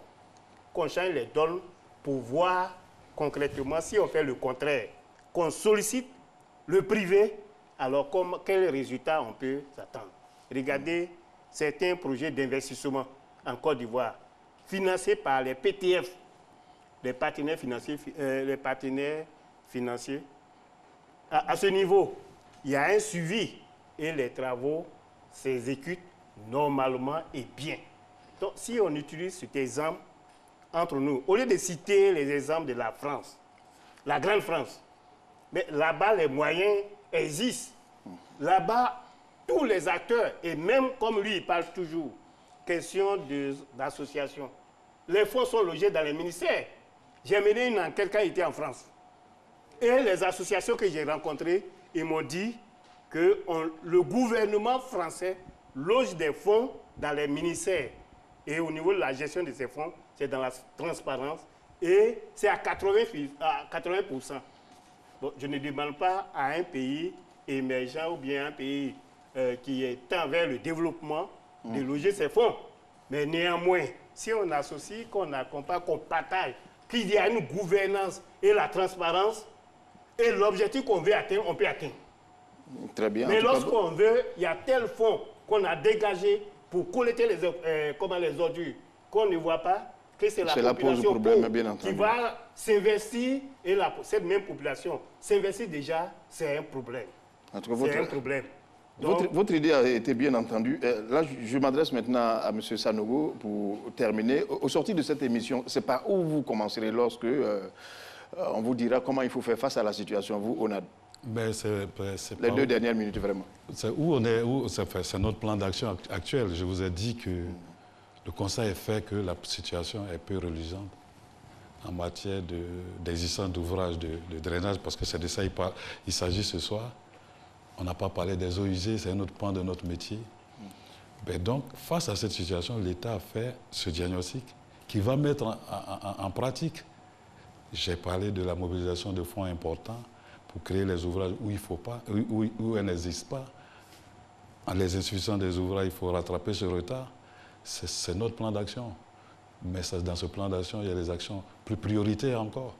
Qu'on change les donnes pour voir concrètement si on fait le contraire. Qu'on sollicite le privé, alors quel résultat on peut s'attendre. Regardez certains projets d'investissement en Côte d'Ivoire, financés par les PTF, les partenaires financiers. À ce niveau, il y a un suivi et les travaux s'exécutent normalement et bien. Donc, si on utilise cet exemple entre nous, au lieu de citer les exemples de la France, la grande France, mais là-bas, les moyens existent. Là-bas, tous les acteurs, et même comme lui, il parle toujours, question d'association. Les fonds sont logés dans les ministères. J'ai mené une enquête quand il était en France. Et les associations que j'ai rencontrées, ils m'ont dit que le gouvernement français loge des fonds dans les ministères. Et au niveau de la gestion de ces fonds, c'est dans la transparence. Et c'est à 80%. Bon, je ne demande pas à un pays émergent ou bien un pays qui est vers le développement de loger ses fonds. Mais néanmoins, si on associe, qu'on accompagne, qu'on partage, qu'il y a une gouvernance et la transparence, et l'objectif qu'on veut atteindre, on peut atteindre. Très bien. Mais lorsqu'on veut, il y a tel fonds qu'on a dégagé pour collecter les ordures, qu'on ne voit pas, que c'est la population qui va s'investir, et cette même population s'investit déjà, c'est un problème. C'est un problème. Donc, votre idée a été bien entendue. Là, je m'adresse maintenant à M. Sanogo pour terminer. Au sorti de cette émission, c'est par où vous commencerez lorsque on vous dira comment il faut faire face à la situation, vous, ONAD? Les 2 dernières minutes, vraiment. C'est c'est notre plan d'action actuel. Je vous ai dit que le constat est fait que la situation est peu reluisante en matière d'existence d'ouvrages de drainage, parce que c'est de ça il s'agit ce soir. On n'a pas parlé des eaux usées, c'est un autre point de notre métier. Mais donc, face à cette situation, l'État a fait ce diagnostic qu'il va mettre en pratique. J'ai parlé de la mobilisation de fonds importants pour créer les ouvrages où il faut pas, où elles n'existent pas. En les insuffisances des ouvrages, il faut rattraper ce retard. C'est notre plan d'action. Mais dans ce plan d'action, il y a des actions plus prioritaires encore.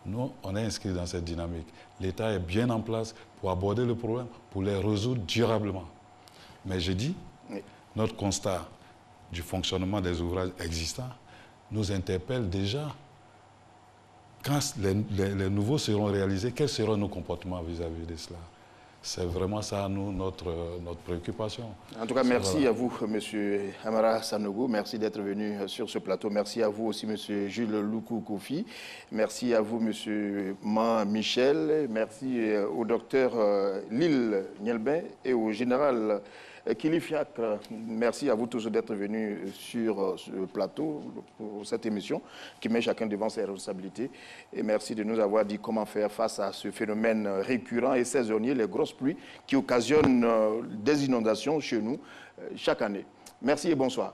Nous, on est inscrits dans cette dynamique. L'État est bien en place pour aborder le problème, pour les résoudre durablement. Mais je dis, notre constat du fonctionnement des ouvrages existants nous interpelle déjà. Quand les nouveaux seront réalisés, quels seront nos comportements vis-à-vis de cela? C'est vraiment ça, nous, notre préoccupation. En tout cas, merci à vous, M. Amara Sanogo. Merci d'être venu sur ce plateau. Merci à vous aussi, M. Jules Loukou Kofi. Merci à vous, M. Man Michel. Merci au docteur Lille Nielbin et au général Kilifiak. Merci à vous tous d'être venus sur ce plateau pour cette émission qui met chacun devant ses responsabilités. Et merci de nous avoir dit comment faire face à ce phénomène récurrent et saisonnier, les grosses pluies qui occasionnent des inondations chez nous chaque année. Merci et bonsoir.